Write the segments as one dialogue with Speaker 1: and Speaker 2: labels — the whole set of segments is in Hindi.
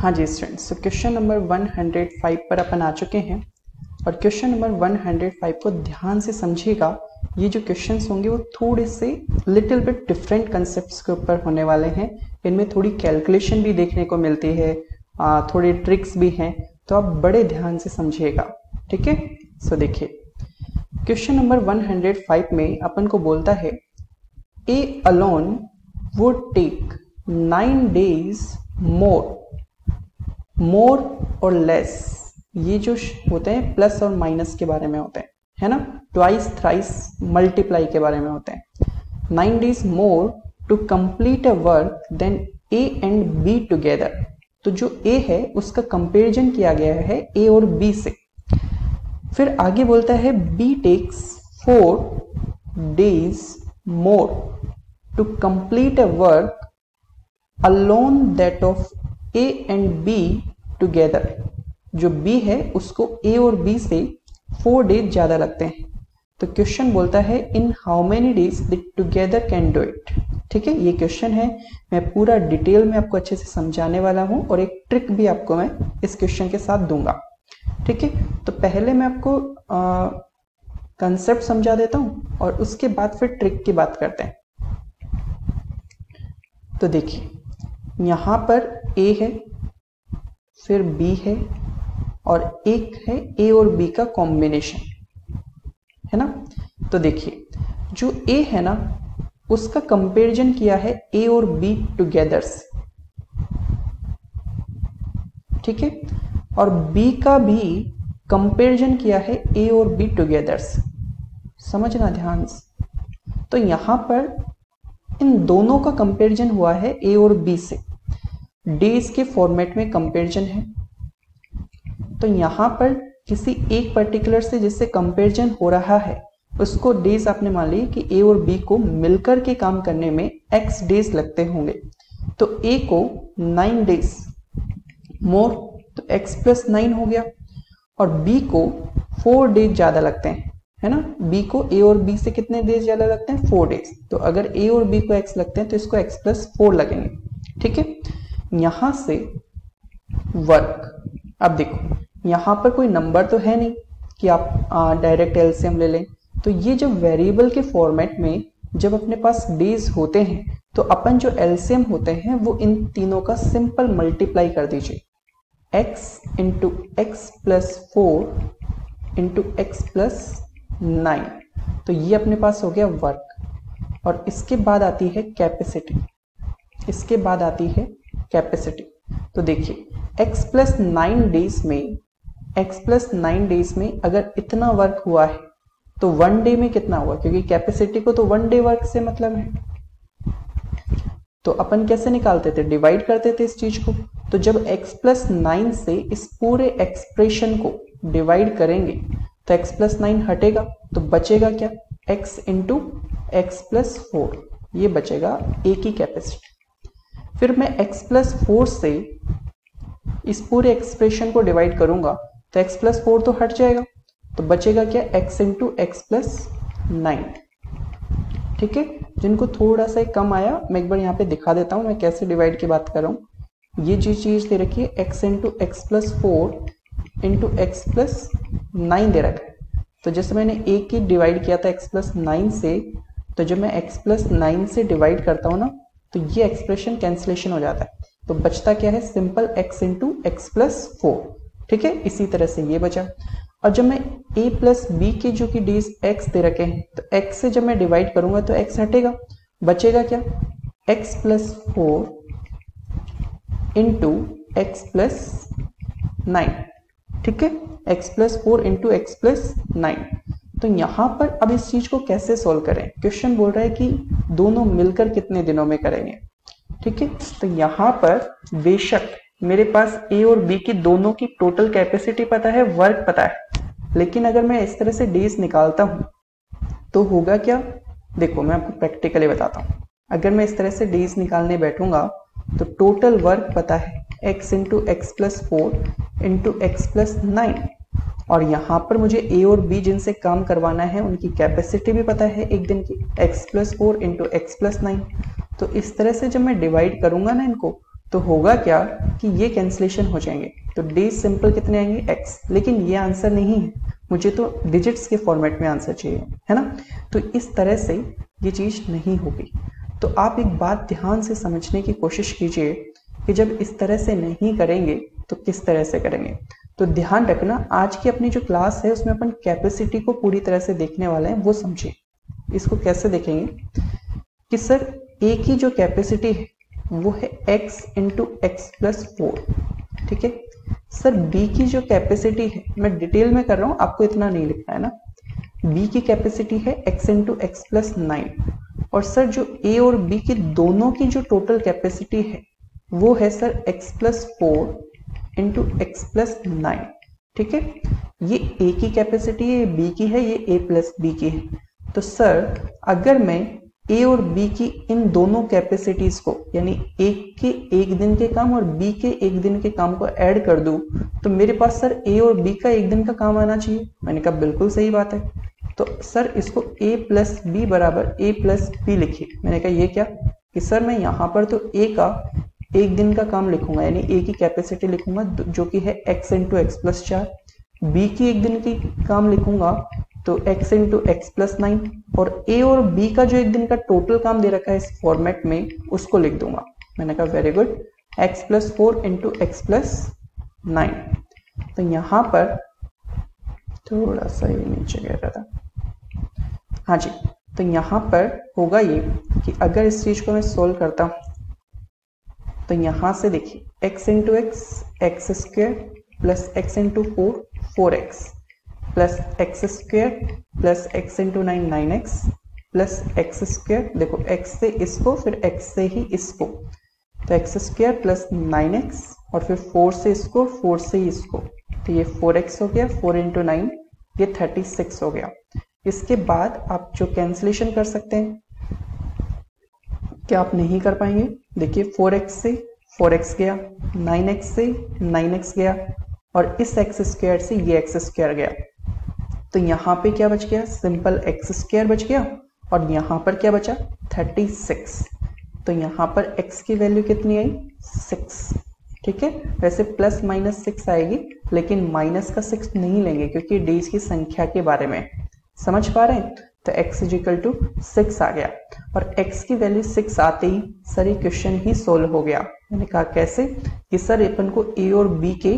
Speaker 1: हाँ जी स्टूडेंट्स, तो क्वेश्चन नंबर 105 पर अपन आ चुके हैं और क्वेश्चन नंबर 105 को ध्यान से समझिएगा। ये जो क्वेश्चंस होंगे वो थोड़े से लिटिल बिट डिफरेंट कंसेप्ट्स के ऊपर होने वाले हैं। इनमें थोड़ी कैलकुलेशन भी देखने को मिलती है, थोड़ी ट्रिक्स भी हैं, तो आप बड़े ध्यान से समझिएगा। ठीक है, सो देखिए क्वेश्चन नंबर 105 में अपन को बोलता है A alone would take 9 days more और लेस, ये जो होते हैं प्लस और माइनस के बारे में होते हैं, है ना, ट्वाइस थ्राइस मल्टीप्लाई के बारे में होते हैं। 9 days more to complete a work than A and B together. तो जो ए है उसका कंपेरिजन किया गया है ए और बी से। फिर आगे बोलता है B takes 4 days more to complete a work alone that of A and B together. जो बी है उसको ए और बी से 4 days ज्यादा लगते हैं। तो क्वेश्चन बोलता है इन how many days they together can do it. ठीक है, ये क्वेश्चन है, मैं पूरा डिटेल में आपको अच्छे से समझाने वाला हूं और एक ट्रिक भी आपको मैं इस क्वेश्चन के साथ दूंगा। ठीक है, तो पहले मैं आपको कंसेप्ट समझा देता हूं और उसके बाद फिर ट्रिक की बात करते हैं। तो देखिए यहां पर ए है, फिर बी है और एक है ए और बी का कॉम्बिनेशन, है ना। तो देखिए जो ए है ना उसका कंपैरिजन किया है ए और बी टुगेदर से, ठीक है, और बी का भी कंपैरिजन किया है ए और बी टुगेदर से। समझना ध्यान से। तो यहां पर इन दोनों का कंपैरिजन हुआ है ए और बी से, डेज के फॉर्मेट में कंपैरिजन है। तो यहां पर किसी एक पर्टिकुलर से जिससे कंपैरिजन हो रहा है उसको डेज आपने मान ली कि ए और बी को मिलकर के काम करने में x डेज लगते होंगे। तो ए को 9 days मोर, तो x प्लस 9 हो गया, और बी को 4 days ज्यादा लगते हैं, है ना। बी को ए और बी से कितने डेज ज्यादा लगते हैं? 4 days। तो अगर ए और बी को x लगते हैं तो इसको x प्लस 4 लगेंगे। ठीक है, यहां से वर्क, अब देखो यहां पर कोई नंबर तो है नहीं कि आप डायरेक्ट एलसीएम ले लें। तो ये जब वेरिएबल के फॉर्मेट में जब अपने पास डेज होते हैं तो अपन जो एलसीएम होते हैं वो इन तीनों का सिंपल मल्टीप्लाई कर दीजिए, x into x plus 4 into x plus 9। तो ये अपने पास हो गया वर्क, और इसके बाद आती है कैपेसिटी, इसके बाद आती है कैपेसिटी। तो देखिए x प्लस 9 डेज में, x प्लस 9 डेज में अगर इतना वर्क हुआ है तो 1 डे में कितना हुआ, क्योंकि कैपेसिटी को तो 1 डे वर्क से मतलब है। तो अपन कैसे निकालते थे? डिवाइड करते थे इस चीज को। तो जब x प्लस 9 से इस पूरे एक्सप्रेशन को डिवाइड करेंगे तो x प्लस 9 हटेगा, तो बचेगा क्या? x इंटू एक्स प्लस 4, ये बचेगा a की कैपेसिटी। फिर मैं x प्लस 4 से इस पूरे एक्सप्रेशन को डिवाइड करूंगा तो x प्लस 4 तो हट जाएगा, तो बचेगा क्या? x into x plus 9। ठीक है, जिनको थोड़ा सा कम आया मैं एक बार यहाँ पे दिखा देता हूं मैं कैसे डिवाइड की बात कर रहा हूं। ये जो चीज दे रखी है x into x plus 4 into x plus 9 दे रखा है। तो जैसे मैंने a की डिवाइड किया था x प्लस 9 से, तो जब मैं x प्लस 9 से डिवाइड करता हूं ना तो ये एक्सप्रेशन कैंसिलेशन हो जाता है, तो बचता क्या है? Simple x into x plus 4। ठीक है, इसी तरह से ये बचा। और जब मैं a प्लस बी के जो कि डेज x दे रखे हैं तो x से जब मैं डिवाइड करूंगा तो x हटेगा, बचेगा क्या? x plus 4 into x plus 9। ठीक है, x plus 4 into x plus 9। तो यहां पर अब इस चीज को कैसे सोल्व करें? क्वेश्चन बोल रहा है कि दोनों मिलकर कितने दिनों में करेंगे। ठीक है, तो यहां पर बेशक मेरे पास a और b की दोनों की टोटल कैपेसिटी पता है, वर्क पता है, लेकिन अगर मैं इस तरह से डेज निकालता हूं तो होगा क्या? देखो मैं आपको प्रैक्टिकली बताता हूं। अगर मैं इस तरह से डेज निकालने बैठूंगा तो टोटल वर्क पता है x into x plus 4 into x plus 9, और यहां पर मुझे a और b जिनसे काम करवाना है उनकी कैपेसिटी भी पता है एक दिन की, x plus 4 into x plus 9। तो इस तरह से जब मैं डिवाइड करूंगा ना इनको तो होगा क्या कि ये कैंसिलेशन हो जाएंगे, तो डेज सिंपल कितने आएंगे x, लेकिन ये आंसर नहीं है, मुझे तो डिजिट्स के फॉर्मेट में आंसर चाहिए, है ना। तो इस तरह से ये चीज नहीं होगी। तो आप एक बात ध्यान से समझने की कोशिश कीजिए कि जब इस तरह से नहीं करेंगे तो किस तरह से करेंगे। तो ध्यान रखना, आज की अपनी जो क्लास है उसमें अपन कैपेसिटी को पूरी तरह से देखने वाले हैं, वो समझिए। इसको कैसे देखेंगे कि सर ए की जो कैपेसिटी है वो है x इंटू एक्स प्लस 4, ठीक है। सर बी की जो कैपेसिटी है, मैं डिटेल में कर रहा हूं, आपको इतना नहीं लिखना है ना। बी की कैपेसिटी है x इंटू एक्स प्लस 9, और सर जो ए और बी की दोनों की जो टोटल कैपेसिटी है वो है sir x plus 4 into x plus 9, ठीक है। ये ए की कैपेसिटी है, बी की है, ये ए प्लस बी की है। तो सर अगर मैं ए और बी की इन दोनों कैपेसिटीज को, यानी एक के एक दिन के काम और बी के एक दिन के काम को ऐड कर दूं, तो मेरे पास सर ए और बी का एक दिन का काम आना चाहिए। मैंने कहा बिल्कुल सही बात है। तो सर इसको ए प्लस बी बराबर ए प्लस बी लिखिए। मैंने कहा ये क्या कि सर मैं यहाँ पर तो ए का एक दिन का काम लिखूंगा, यानी ए की कैपेसिटी लिखूंगा जो कि है x into x plus 4, B की एक दिन की काम लिखूंगा तो x इंटू एक्स प्लस 9, और ए और बी का जो एक दिन का टोटल काम दे रखा है इस फॉर्मेट में उसको लिख दूंगा। मैंने कहा very good, x plus 4 into x plus 9। तो यहां पर थोड़ा सा ये नीचे गिर रहा था, हाँ जी। तो यहां पर होगा ये कि अगर इस चीज को मैं सोल्व करता हूं तो यहां से देखिए x into x x square plus x into 4 4x plus x square plus x into 9 9x plus x square, देखो x से इसको फिर x से ही इसको, तो एक्स स्क्वायर प्लस 9x और फिर 4 से इसको 4 से ही इसको, तो ये 4x हो गया, 4 इंटू 9 ये 36 हो गया। इसके बाद आप जो कैंसिलेशन कर सकते हैं, क्या आप नहीं कर पाएंगे? देखिए 4x से 4x गया, 9x से 9x गया, और इस एक्स स्क्वायर से ये एक्स स्क्वायर गया। तो यहाँ पे क्या बच गया? सिंपल एक्स स्क्वायर बच गया, और यहाँ पर क्या बचा? 36। तो यहाँ पर x की वैल्यू कितनी आई? 6, ठीक है। वैसे प्लस माइनस 6 आएगी, लेकिन माइनस का 6 नहीं लेंगे क्योंकि डेज की संख्या के बारे में समझ पा रहे हैं। तो x इजिकल टू 6 आ गया, और x की वैल्यू 6 आते ही सर ये क्वेश्चन ही सोल्व हो गया। मैंने कहा कैसे कि सर अपन को a और b के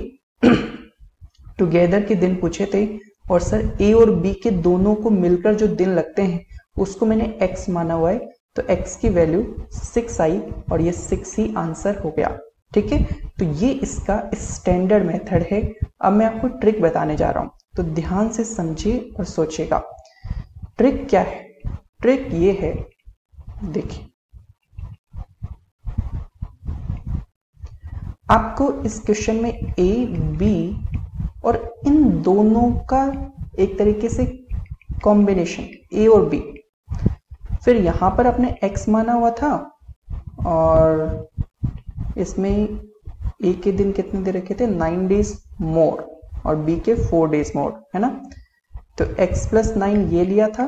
Speaker 1: टुगेदर के दिन पूछे थे, और सर a और b के दोनों को मिलकर जो दिन लगते हैं उसको मैंने x माना हुआ है, तो x की वैल्यू 6 आई और ये 6 ही आंसर हो गया, ठीक है। तो ये इसका स्टैंडर्ड मेथड है। अब मैं आपको ट्रिक बताने जा रहा हूं, तो ध्यान से समझिए और सोचिएगा। ट्रिक क्या है? ट्रिक ये है, देखिए आपको इस क्वेश्चन में a b और इन दोनों का एक तरीके से कॉम्बिनेशन a और b, फिर यहां पर आपने x माना हुआ था और इसमें a के दिन कितने दे रखे थे? 9 डेज मोर, और b के 4 डेज मोर, है ना। तो x प्लस 9 ये लिया था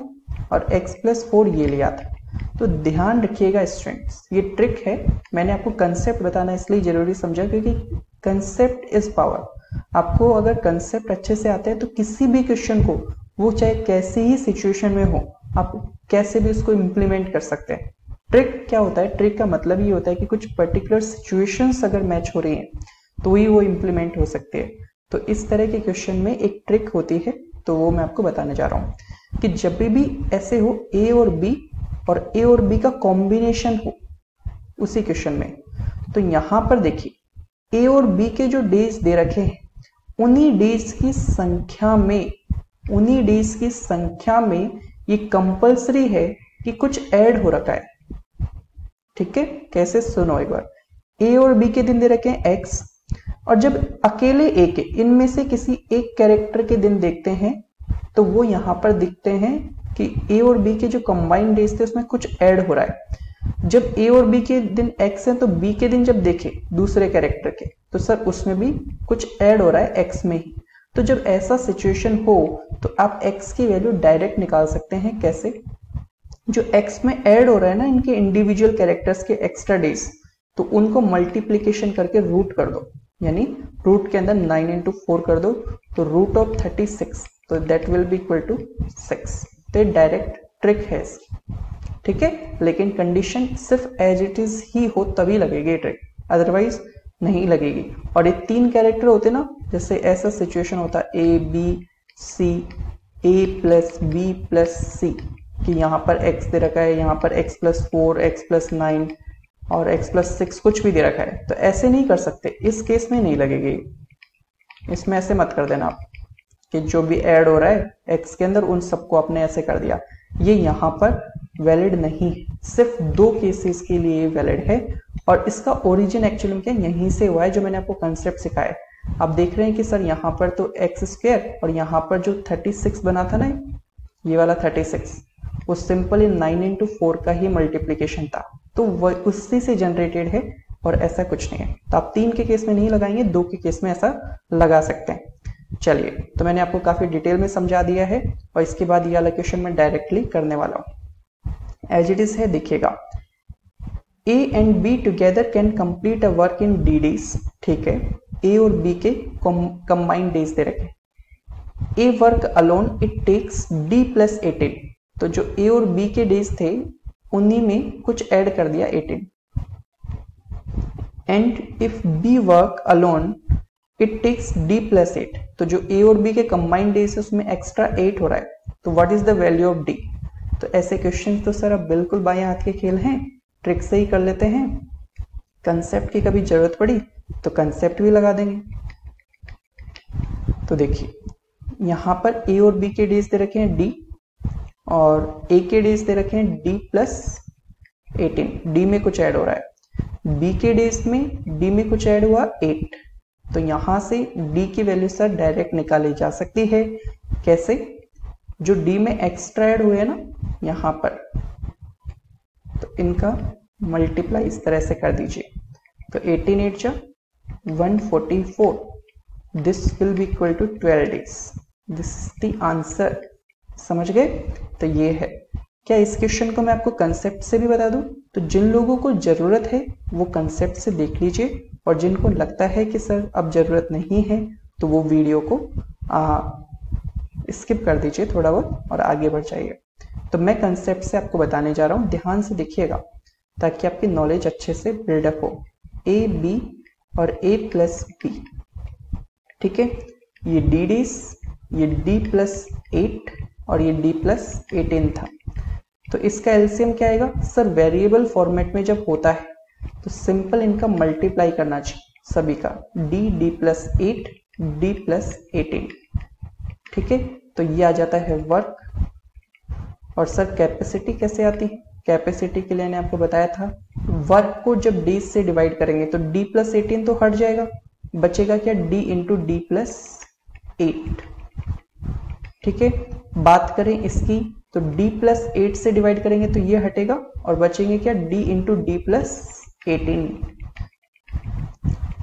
Speaker 1: और x प्लस 4 ये लिया था। तो ध्यान रखिएगा स्टूडेंट्स, ये ट्रिक है। मैंने आपको कंसेप्ट बताना इसलिए जरूरी समझा क्योंकि कंसेप्ट इज पावर। आपको अगर कंसेप्ट अच्छे से आते हैं तो किसी भी क्वेश्चन को, वो चाहे कैसी ही सिचुएशन में हो, आप कैसे भी उसको इम्प्लीमेंट कर सकते हैं। ट्रिक क्या होता है? ट्रिक का मतलब ये होता है कि कुछ पर्टिकुलर सिचुएशंस अगर मैच हो रही हैं तो ही वो इम्प्लीमेंट हो सकते हैं। तो इस तरह के क्वेश्चन में एक ट्रिक होती है, तो वो मैं आपको बताने जा रहा हूं कि जब भी ऐसे हो a और b और a और b का कॉम्बिनेशन हो उसी क्वेश्चन में, तो यहां पर देखिए a और b के जो डेज दे रखे हैं उन्हीं डेज की संख्या में ये कंपल्सरी है कि कुछ ऐड हो रखा है, ठीक है। कैसे? सुनो एक बार। a और b के दिन दे रखे हैं x, और जब अकेले a के इनमें से किसी एक कैरेक्टर के दिन देखते हैं तो वो यहां पर दिखते हैं कि a और b के जो कंबाइंड डेज थे उसमें कुछ ऐड हो रहा है। जब a और b के दिन x है तो b के दिन जब देखे दूसरे कैरेक्टर के, तो सर उसमें भी कुछ ऐड हो रहा है x में ही। तो जब ऐसा सिचुएशन हो तो आप x की वैल्यू डायरेक्ट निकाल सकते हैं। कैसे? जो x में ऐड हो रहा है ना, इनके इंडिविजुअल कैरेक्टर्स के एक्स्ट्रा डेज, तो उनको मल्टीप्लीकेशन करके रूट कर दो, यानी रूट के अंदर 9 इंटू 4 कर दो, तो रूट ऑफ 36, तो that will be equal to 6। तो डायरेक्ट ट्रिक है इसकी, ठीक है। लेकिन कंडीशन सिर्फ एज इट इज ही हो तभी लगेगी ट्रिक, अदरवाइज नहीं लगेगी। और ये 3 कैरेक्टर होते ना, जैसे ऐसा सिचुएशन होता है A B C, A plus B plus C, कि यहाँ पर x दे रखा है, यहाँ पर x प्लस 4, x प्लस 9 और x प्लस 6 कुछ भी दे रखा है, तो ऐसे नहीं कर सकते, इस केस में नहीं लगेगी। इसमें ऐसे मत कर देना आप कि जो भी ऐड हो रहा है x के अंदर उन सबको आपने ऐसे कर दिया, ये यहाँ पर वैलिड नहीं है, सिर्फ 2 केसेस के लिए वैलिड है। और इसका ओरिजिन एक्चुअली क्या यहीं से हुआ है, जो मैंने आपको कंसेप्ट सिखाया है। आप देख रहे हैं कि सर यहाँ पर तो एक्स स्क्वायर और यहाँ पर जो 36 बना था ना, ये वाला 36, वो सिंपली 9 इंटू 4 का ही मल्टीप्लीकेशन था, तो वह उसी से जनरेटेड है और ऐसा कुछ नहीं है। तो आप 3 के केस में नहीं लगाएंगे, 2 के केस में ऐसा लगा सकते हैं। चलिए, तो मैंने आपको काफी डिटेल में समझा दिया है और इसके बाद ये वाला क्वेश्चन मैं डायरेक्टली करने वाला हूँ। एज इट इज है, देखिएगा, A and B together can complete a work in D days, ठीक है। A और B के कंबाइंड डेज दे रखे। A work alone it takes D plus 18, तो जो A और B के डेज थे उन्हीं में कुछ ऐड कर दिया 18। And if B work alone it takes D plus 8, तो जो A और B के कंबाइंड डेज है उसमें एक्स्ट्रा 8 हो रहा है, तो what is the value of D। तो ऐसे क्वेश्चन तो सर अब बिल्कुल बाएं हाथ के खेल हैं, ट्रिक से ही कर लेते हैं। कंसेप्ट की कभी जरूरत पड़ी तो कंसेप्ट भी लगा देंगे। तो देखिए, यहां पर A और B के डेज दे रखे हैं D, और A के डेज दे रखे हैं D प्लस 18, D में कुछ ऐड हो रहा है। B के डेज में D में कुछ ऐड हुआ 8, तो यहां से D की वैल्यू सर डायरेक्ट निकाली जा सकती है। कैसे? जो D में एक्स्ट्रा ऐड हुए हैं ना यहां पर, तो इनका मल्टीप्लाई इस तरह से कर दीजिए, तो 18 8 जा 144, this will be equal to 12 days. This is the answer. समझ गए? तो ये है। क्या इस क्वेश्चन को मैं आपको कंसेप्ट से भी बता दूं? तो जिन लोगों को जरूरत है वो कंसेप्ट से देख लीजिए, और जिनको लगता है कि सर अब जरूरत नहीं है तो वो वीडियो को स्किप कर दीजिए थोड़ा बहुत और आगे बढ़ जाइए। तो मैं कंसेप्ट से आपको बताने जा रहा हूं, ध्यान से देखिएगा ताकि आपकी नॉलेज अच्छे से बिल्डअप हो। ए बी और ए प्लस बी, ठीक है। ये डी डेज, ये डी प्लस 8 और ये डी प्लस 18 था। तो इसका एलसीएम क्या आएगा सर? वेरिएबल फॉर्मेट में जब होता है तो सिंपल इनका मल्टीप्लाई करना चाहिए सभी का, D D plus 8 D plus 18, ठीक है। तो ये आ जाता है वर्क। और सर कैपेसिटी कैसे आती है? कैपेसिटी के लिए मैंने आपको बताया था, वर्क को जब डी से डिवाइड करेंगे तो डी प्लस 18 तो हट जाएगा, बचेगा क्या? डी इंटू डी प्लस 8, ठीक है। बात करें इसकी तो डी प्लस 8 से डिवाइड करेंगे तो ये हटेगा और बचेंगे क्या? D into D plus 18।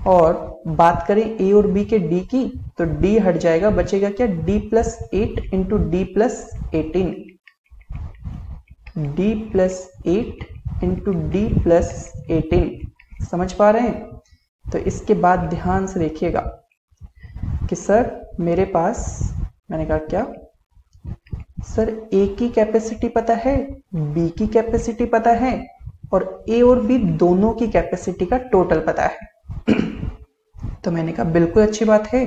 Speaker 1: और बात करें ए और बी के डी की तो डी हट जाएगा, बचेगा क्या? D plus 8 into D plus 18, D plus 8 into D plus 18। समझ पा रहे हैं? तो इसके बाद ध्यान से देखिएगा कि सर मेरे पास, मैंने कहा क्या सर, ए की कैपेसिटी पता है, बी की कैपेसिटी पता है और ए और बी दोनों की कैपेसिटी का टोटल पता है। तो मैंने कहा बिल्कुल अच्छी बात है,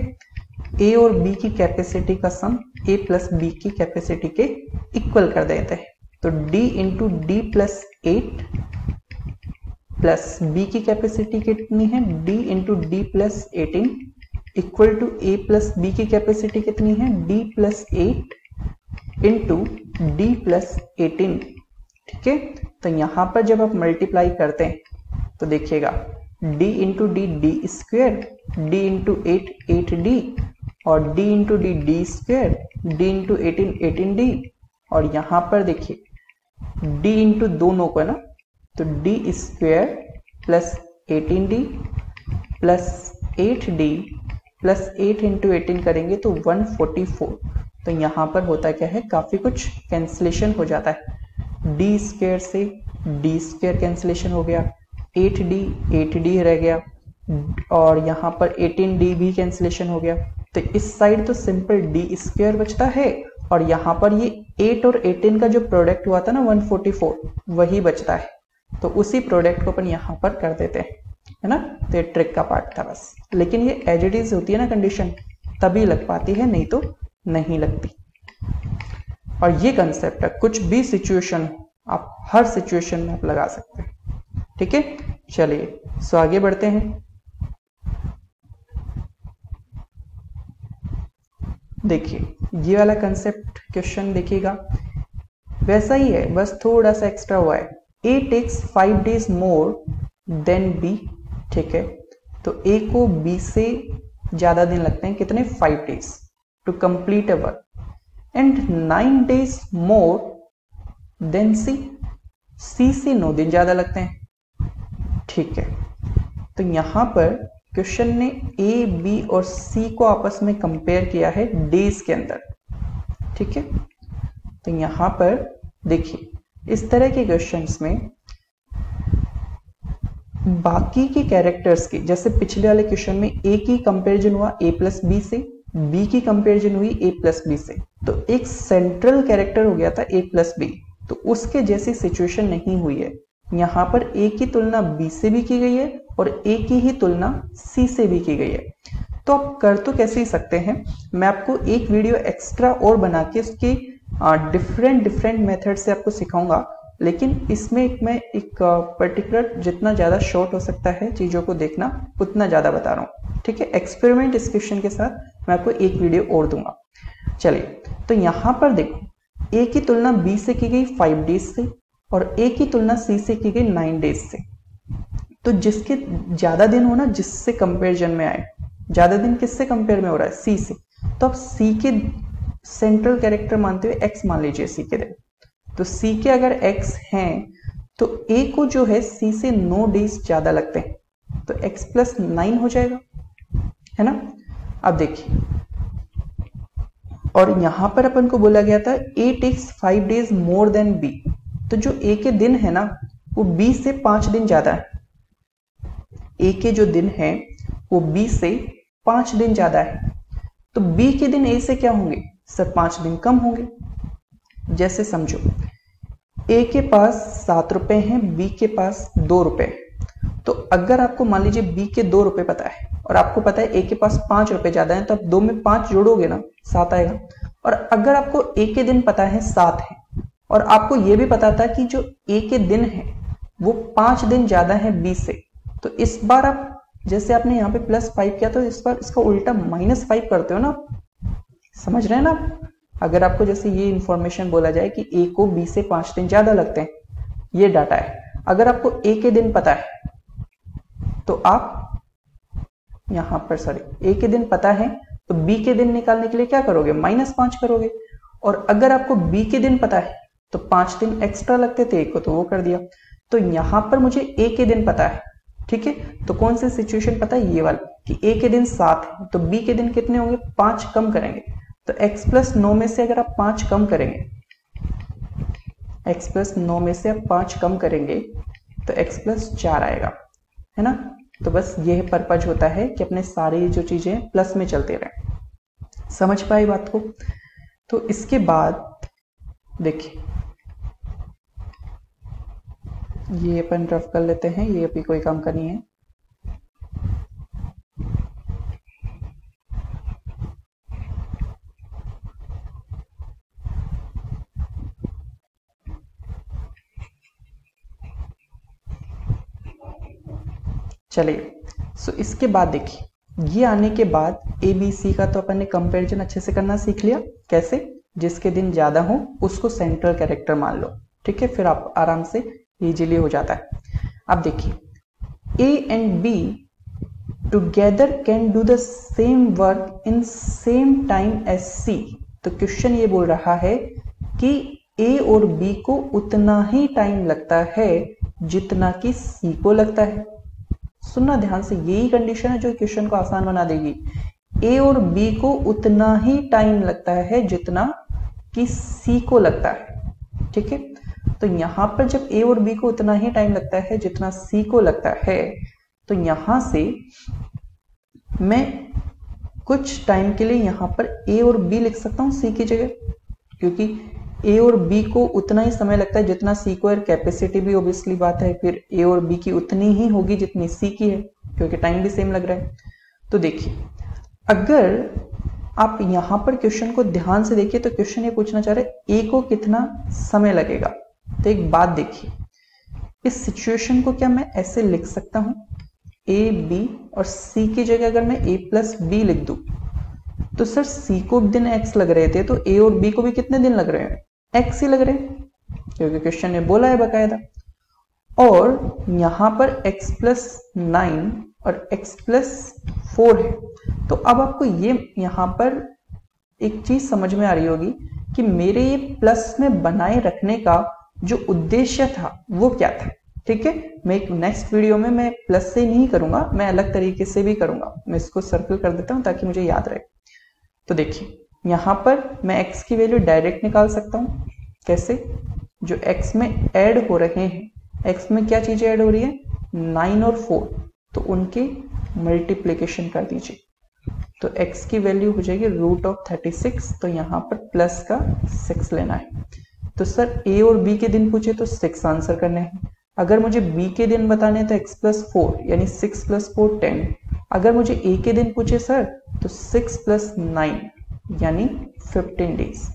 Speaker 1: ए और बी की कैपेसिटी का सम ए प्लस बी की कैपेसिटी के इक्वल कर देते हैं। तो d into D plus 8 plus B की कैपेसिटी कितनी है? d into D plus 18 equal to A plus B की कैपेसिटी कितनी है? d plus 8 into D plus 18, ठीक है। तो यहां पर जब आप मल्टीप्लाई करते हैं तो देखिएगा d into D D square, d into 8 8d और d into D D square, d into 18 18d, और यहां पर देखिए d इंटू दोनों को है ना, तो d square plus 18d plus 8d plus 8 into 18 करेंगे तो 144। तो यहां पर होता क्या है, काफी कुछ कैंसिलेशन हो जाता है। d स्क्वेयर से d स्क्वेयर कैंसिलेशन हो गया, 8D 8D रह गया और यहाँ पर 18D भी कैंसिलेशन हो गया। तो इस साइड तो सिंपल D स्क्वायर बचता है और यहाँ पर ये 8 और 18 का जो प्रोडक्ट हुआ था ना 144 वही बचता है। तो उसी प्रोडक्ट को अपन यहाँ पर कर देते हैं, है ना। तो ये ट्रिक का पार्ट था बस, लेकिन ये एज इट इज होती है ना कंडीशन, तभी लग पाती है, नहीं तो नहीं लगती। और ये कंसेप्ट है, कुछ भी सिचुएशन आप हर सिचुएशन में आप लगा सकते हैं, ठीक है। चलिए सो आगे बढ़ते हैं। देखिए ये वाला कंसेप्ट क्वेश्चन देखिएगा, वैसा ही है, बस थोड़ा सा एक्स्ट्रा हुआ है। A takes 5 days more than B, ठीक है। तो A को B से ज्यादा दिन लगते हैं, कितने? 5 days to complete a work, and 9 days more than C, C से 9 दिन ज्यादा लगते हैं, ठीक है। तो यहां पर क्वेश्चन ने A, B और C को आपस में कंपेयर किया है डेज के अंदर, ठीक है। तो यहां पर देखिए इस तरह के क्वेश्चंस में बाकी के कैरेक्टर्स की, जैसे पिछले वाले क्वेश्चन में A की कंपैरिजन हुआ A प्लस B से, B की कंपैरिजन हुई A प्लस B से, तो एक सेंट्रल कैरेक्टर हो गया था A प्लस B, तो उसके जैसी सिचुएशन नहीं हुई है। यहाँ पर A की तुलना B से भी की गई है और A की ही तुलना C से भी की गई है। तो आप कर तो कैसे ही सकते हैं, मैं आपको एक वीडियो एक्स्ट्रा और बना के उसकी डिफरेंट मेथड से आपको सिखाऊंगा, लेकिन इसमें मैं एक पर्टिकुलर जितना ज्यादा शॉर्ट हो सकता है चीजों को देखना उतना ज्यादा बता रहा हूँ, ठीक है। एक्सपेरिमेंट इस क्वेश्चन के साथ मैं आपको एक वीडियो और दूंगा। चलिए तो यहाँ पर देखो A की तुलना B से की गई 5 डेज से और A की तुलना C से की गई 9 डेज से। तो जिसके ज्यादा दिन हो ना, जिससे कंपेरिजन में आए, ज्यादा दिन किससे कंपेयर में हो रहा है? C से। तो अब C के सेंट्रल कैरेक्टर मानते हुए X मान लीजिए C के दिन, तो C के अगर X हैं तो A को जो है C से 9 डेज ज्यादा लगते हैं, तो X प्लस 9 हो जाएगा, है ना। अब देखिए, और यहां पर अपन को बोला गया था A takes 5 days more than B, तो जो A के दिन है ना वो B से 5 दिन ज्यादा है। A के जो दिन है वो B से 5 दिन ज्यादा है, तो B के दिन A से क्या होंगे सर? 5 दिन कम होंगे। जैसे समझो A के पास 7 रुपए हैं, B के पास 2 रुपए, तो अगर आपको मान लीजिए B के 2 रुपए पता है और आपको पता है A के पास 5 रुपए ज्यादा है, तो आप 2 में 5 जोड़ोगे ना 7 आएगा। और अगर आपको A के दिन पता है 7 है और आपको यह भी पता था कि जो A के दिन है वो 5 दिन ज्यादा है B से, तो इस बार आप जैसे आपने यहाँ पे +5 किया तो इस बार इसका उल्टा -5 करते हो ना, समझ रहे हैं ना आप। अगर आपको जैसे ये इंफॉर्मेशन बोला जाए कि A को B से 5 दिन ज्यादा लगते हैं, ये डाटा है, अगर आपको A के दिन पता है तो आप यहां पर A के दिन पता है तो B के दिन निकालने के लिए क्या करोगे? -5 करोगे। और अगर आपको B के दिन पता है तो 5 दिन एक्स्ट्रा लगते थे A को, तो वो कर दिया। तो यहां पर मुझे A के दिन पता है, ठीक है। तो कौन सी सिचुएशन पता है? ये वाली कि A के दिन 7 है तो B के दिन कितने होंगे? 5 कम करेंगे, तो x प्लस 9 में से अगर आप 5 कम करेंगे, x प्लस 9 में से आप 5 कम करेंगे तो x प्लस 4 आएगा, है ना। तो बस यह पर्पज होता है कि अपने सारी जो चीजें प्लस में चलते रहे। समझ पाए बात को? तो इसके बाद देखिए ये अपन रफ कर लेते हैं, ये अभी कोई काम का नहीं है। चलिए सो इसके बाद देखिए, ये आने के बाद ABC का तो अपन ने कंपैरिजन अच्छे से करना सीख लिया। कैसे? जिसके दिन ज्यादा हो उसको सेंट्रल कैरेक्टर मान लो, ठीक है, फिर आप आराम से इजीली हो जाता है। अब देखिए A and B together can do the same work in same time as C। तो क्वेश्चन ये बोल रहा है कि A और B को उतना ही टाइम लगता है जितना कि C को लगता है। सुनना ध्यान से, यही कंडीशन है जो क्वेश्चन को आसान बना देगी। A और B को उतना ही टाइम लगता है जितना कि C को लगता है, ठीक है। तो यहां पर जब ए और बी को उतना ही टाइम लगता है जितना सी को लगता है, तो यहां से मैं कुछ टाइम के लिए यहां पर ए और बी लिख सकता हूं सी की जगह, क्योंकि ए और बी को उतना ही समय लगता है जितना सी को, और कैपेसिटी भी ऑब्वियसली बात है फिर ए और बी की उतनी ही होगी जितनी सी की है, क्योंकि टाइम भी सेम लग रहा है। तो देखिए, अगर आप यहां पर क्वेश्चन को ध्यान से देखिए तो क्वेश्चन ये पूछना चाह रहे हैं ए को कितना समय लगेगा। तो एक बात देखिए, इस सिचुएशन को क्या मैं ऐसे लिख सकता हूं, ए बी और सी की जगह अगर मैं ए प्लस बी लिख दूं, तो सर सी को दिन एक्स लग रहे थे, तो ए और बी को भी कितने दिन लग रहे हैं, एक्स ही लग रहे हैं, क्योंकि क्वेश्चन ने बोला है बकायदा। और यहां पर x प्लस 9 और x प्लस 4 है। तो अब आपको ये यहां पर एक चीज समझ में आ रही होगी कि मेरे ये प्लस में बनाए रखने का जो उद्देश्य था वो क्या था। ठीक है, मैं एक नेक्स्ट वीडियो में मैं प्लस से नहीं करूंगा, मैं अलग तरीके से भी करूंगा। मैं इसको सर्कल कर देता हूं ताकि मुझे याद रहे। तो देखिए, यहां पर मैं x की वैल्यू डायरेक्ट निकाल सकता हूं। कैसे? जो x में ऐड हो रहे हैं, x में क्या चीजें ऐड हो रही है, 9 और 4, तो उनके मल्टीप्लीकेशन कर दीजिए। तो x की वैल्यू हो जाएगी √36, तो यहां पर प्लस का 6 लेना है। तो सर a और b के दिन पूछे तो 6 आंसर करने हैं। अगर मुझे b के दिन बताने तो x प्लस 4 यानी 6 प्लस 4 10। अगर मुझे a के दिन पूछे सर तो 6 प्लस 9 यानी 15 डेज।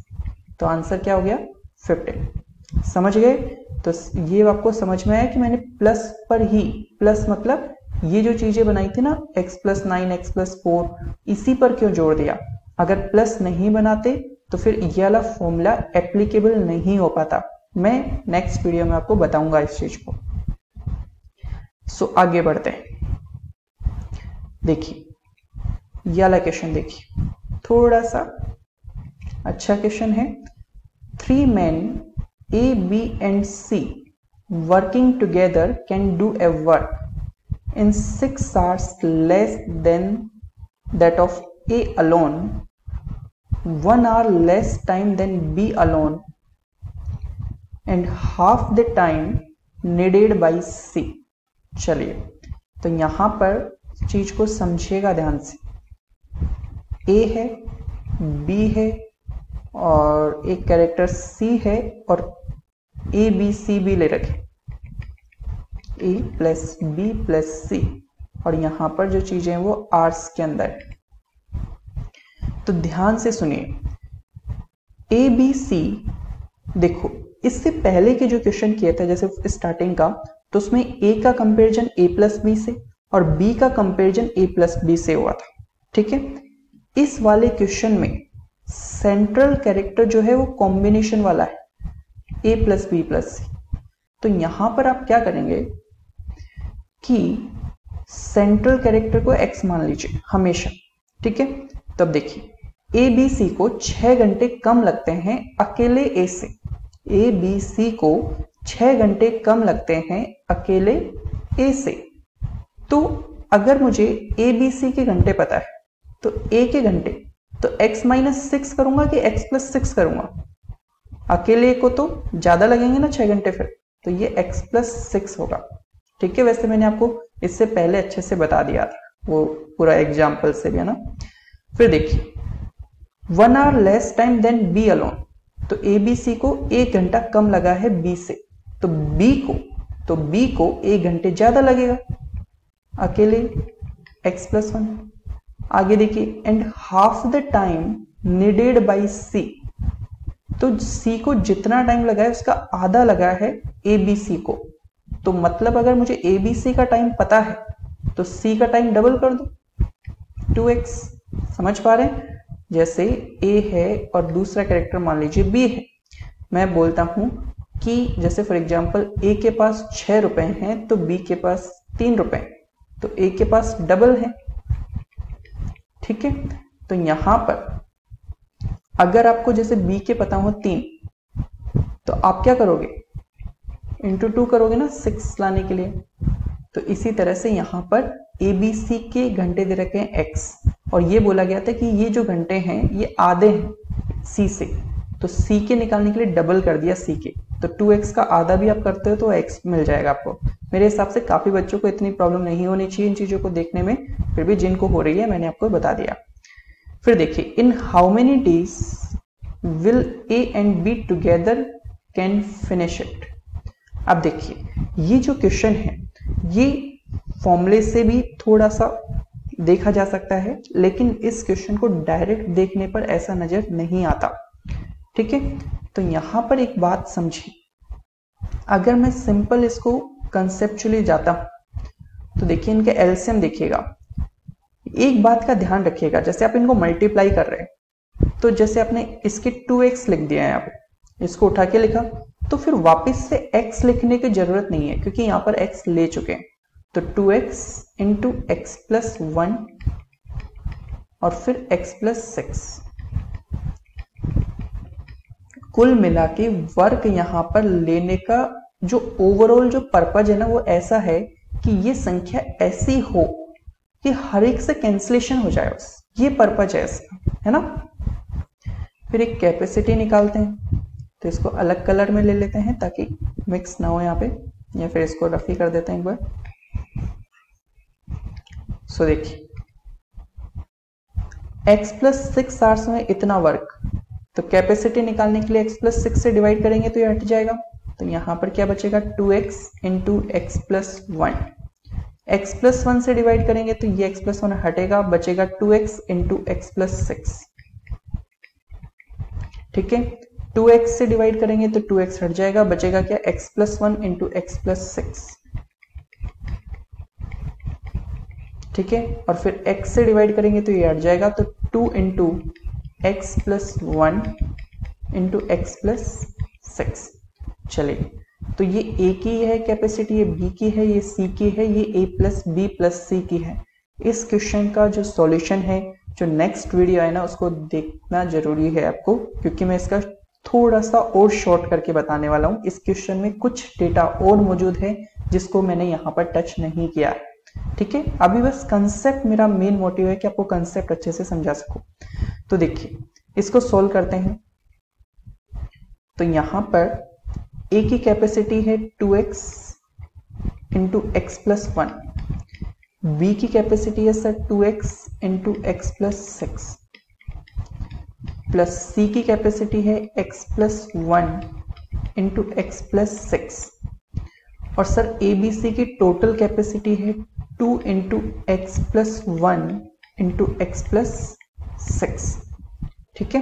Speaker 1: तो आंसर क्या हो गया, 15। समझ गए? तो ये आपको समझ में आया कि मैंने प्लस पर ही, प्लस मतलब ये जो चीजें बनाई थी ना x प्लस 9 x प्लस 4, इसी पर क्यों जोड़ दिया। अगर प्लस नहीं बनाते तो फिर ये वाला फॉर्मूला एप्लीकेबल नहीं हो पाता। मैं नेक्स्ट वीडियो में आपको बताऊंगा इस चीज को। सो आगे बढ़ते हैं। देखिए, ये वाला क्वेश्चन देखिए, थोड़ा सा अच्छा क्वेश्चन है। 3 men A, B and C working together can do a work in 6 hours less than that of A alone, 1 hour less time than B alone, and half the time needed by C। चलिए, तो यहां पर चीज को समझिएगा ध्यान से। A है, B है और एक कैरेक्टर C है, और A B C भी ले रखे, A plus B plus C, और यहां पर जो चीजें हैं वो आर्स के अंदर है। तो ध्यान से सुनिए, A B C, देखो इससे पहले के जो क्वेश्चन किया था जैसे स्टार्टिंग का, तो उसमें A का कंपैरिजन A प्लस B से और B का कंपैरिजन A प्लस B से हुआ था। ठीक है, इस वाले क्वेश्चन में सेंट्रल कैरेक्टर जो है वो कॉम्बिनेशन वाला है, A plus B plus C। तो यहां पर आप क्या करेंगे कि सेंट्रल कैरेक्टर को X मान लीजिए हमेशा। ठीक है, तब देखिए A B C को 6 घंटे कम लगते हैं अकेले A से। A B C को 6 घंटे कम लगते हैं अकेले A से। तो अगर मुझे A B C के घंटे पता है तो A के घंटे तो x माइनस 6 करूंगा कि x प्लस 6 करूंगा। अकेले को तो ज्यादा लगेंगे ना 6 घंटे, फिर तो ये x प्लस 6 होगा। ठीक है, वैसे मैंने आपको इससे पहले अच्छे से बता दिया था वो पूरा एग्जाम्पल से भी, है ना। फिर देखिए 1 hour less time than B alone, तो ABC को 1 घंटा कम लगा है B से, तो B को 1 घंटे ज्यादा लगेगा अकेले x प्लस 1। आगे देखिए, and half the time needed by C, तो C को जितना टाइम लगा है उसका आधा लगा है ABC को। तो मतलब अगर मुझे ABC का टाइम पता है तो C का टाइम डबल कर दो, 2x। समझ पा रहे हैं? जैसे A है और दूसरा कैरेक्टर मान लीजिए B है, मैं बोलता हूं कि जैसे फॉर एग्जांपल A के पास 6 रुपए हैं तो B के पास 3 रुपए, तो A के पास डबल है। ठीक है, तो यहां पर अगर आपको जैसे B के पता हो 3, तो आप क्या करोगे, इंटू 2 करोगे ना 6 लाने के लिए। तो इसी तरह से यहां पर ABC के घंटे दे रखे हैं x, और ये बोला गया था कि ये जो घंटे हैं ये आधे हैं C से, तो सी के निकालने के लिए डबल कर दिया सी के, तो 2x का आधा भी आप करते हो तो x मिल जाएगा आपको। मेरे हिसाब से काफी बच्चों को इतनी प्रॉब्लम नहीं होनी चाहिए इन चीजों को देखने में, फिर भी जिनको हो रही है मैंने आपको बता दिया। फिर देखिए, इन how many days will A and B together can finish it. अब देखिए ये जो क्वेश्चन है ये फॉर्मूले से भी थोड़ा सा देखा जा सकता है, लेकिन इस क्वेश्चन को डायरेक्ट देखने पर ऐसा नजर नहीं आता। ठीक है, तो यहां पर एक बात समझिए, अगर मैं सिंपल इसको कंसेप्चुअली जाता हूं तो देखिए इनके एलसीएम देखिएगा, एक बात का ध्यान रखिएगा, जैसे आप इनको मल्टीप्लाई कर रहे हैं तो जैसे आपने इसके 2x लिख दिया है, यहाँ पे इसको उठा के लिखा, तो फिर वापस से x लिखने की जरूरत नहीं है क्योंकि यहां पर x ले चुके हैं। तो 2x इंटू एक्स प्लस 1 और फिर x प्लस 6, कुल मिला के वर्क यहां पर लेने का जो ओवरऑल जो पर्पज है ना वो ऐसा है कि ये संख्या ऐसी हो कि हर एक से कैंसिलेशन हो जाए, बस ये पर्पज है इसका, है ना। फिर एक कैपेसिटी निकालते हैं, तो इसको अलग कलर में ले लेते हैं ताकि मिक्स ना हो यहाँ पे, या फिर इसको रफी कर देते हैं एक बार। सो देखिए x प्लस 6 आवर्स में इतना वर्क, तो कैपेसिटी निकालने के लिए x प्लस 6 से डिवाइड करेंगे तो ये हट जाएगा, तो यहां पर क्या बचेगा 2x into x plus 1, x plus 1 से डिवाइड करेंगे तो ये x प्लस 1 हटेगा, बचेगा 2x इंटू एक्स प्लस 6। ठीक है, 2x से डिवाइड करेंगे तो 2x हट जाएगा, बचेगा क्या x plus 1 into x plus 6। ठीक है, और फिर x से डिवाइड करेंगे तो ये हट जाएगा, तो 2 into x plus 1 into x plus 6। चलिए, तो ये a की है कैपेसिटी, ये b की है, ये c की है, ये a plus b plus c की है। इस क्वेश्चन का जो सॉल्यूशन है, जो नेक्स्ट वीडियो है ना, उसको देखना जरूरी है आपको, क्योंकि मैं इसका थोड़ा सा और शॉर्ट करके बताने वाला हूं। इस क्वेश्चन में कुछ डेटा और मौजूद है जिसको मैंने यहाँ पर टच नहीं किया है। ठीक है, अभी बस कंसेप्ट मेरा मेन मोटिव है कि आपको कंसेप्ट अच्छे से समझा सकूं। तो देखिए इसको सोल्व करते हैं, तो यहां पर a की कैपेसिटी है 2x into x plus 1, b की कैपेसिटी है sir 2x into x plus 6, plus c की कैपेसिटी है x plus 1 into x plus 6, और सर ए बी सी की टोटल कैपेसिटी है 2 into x plus 1 into x plus 6। ठीक है,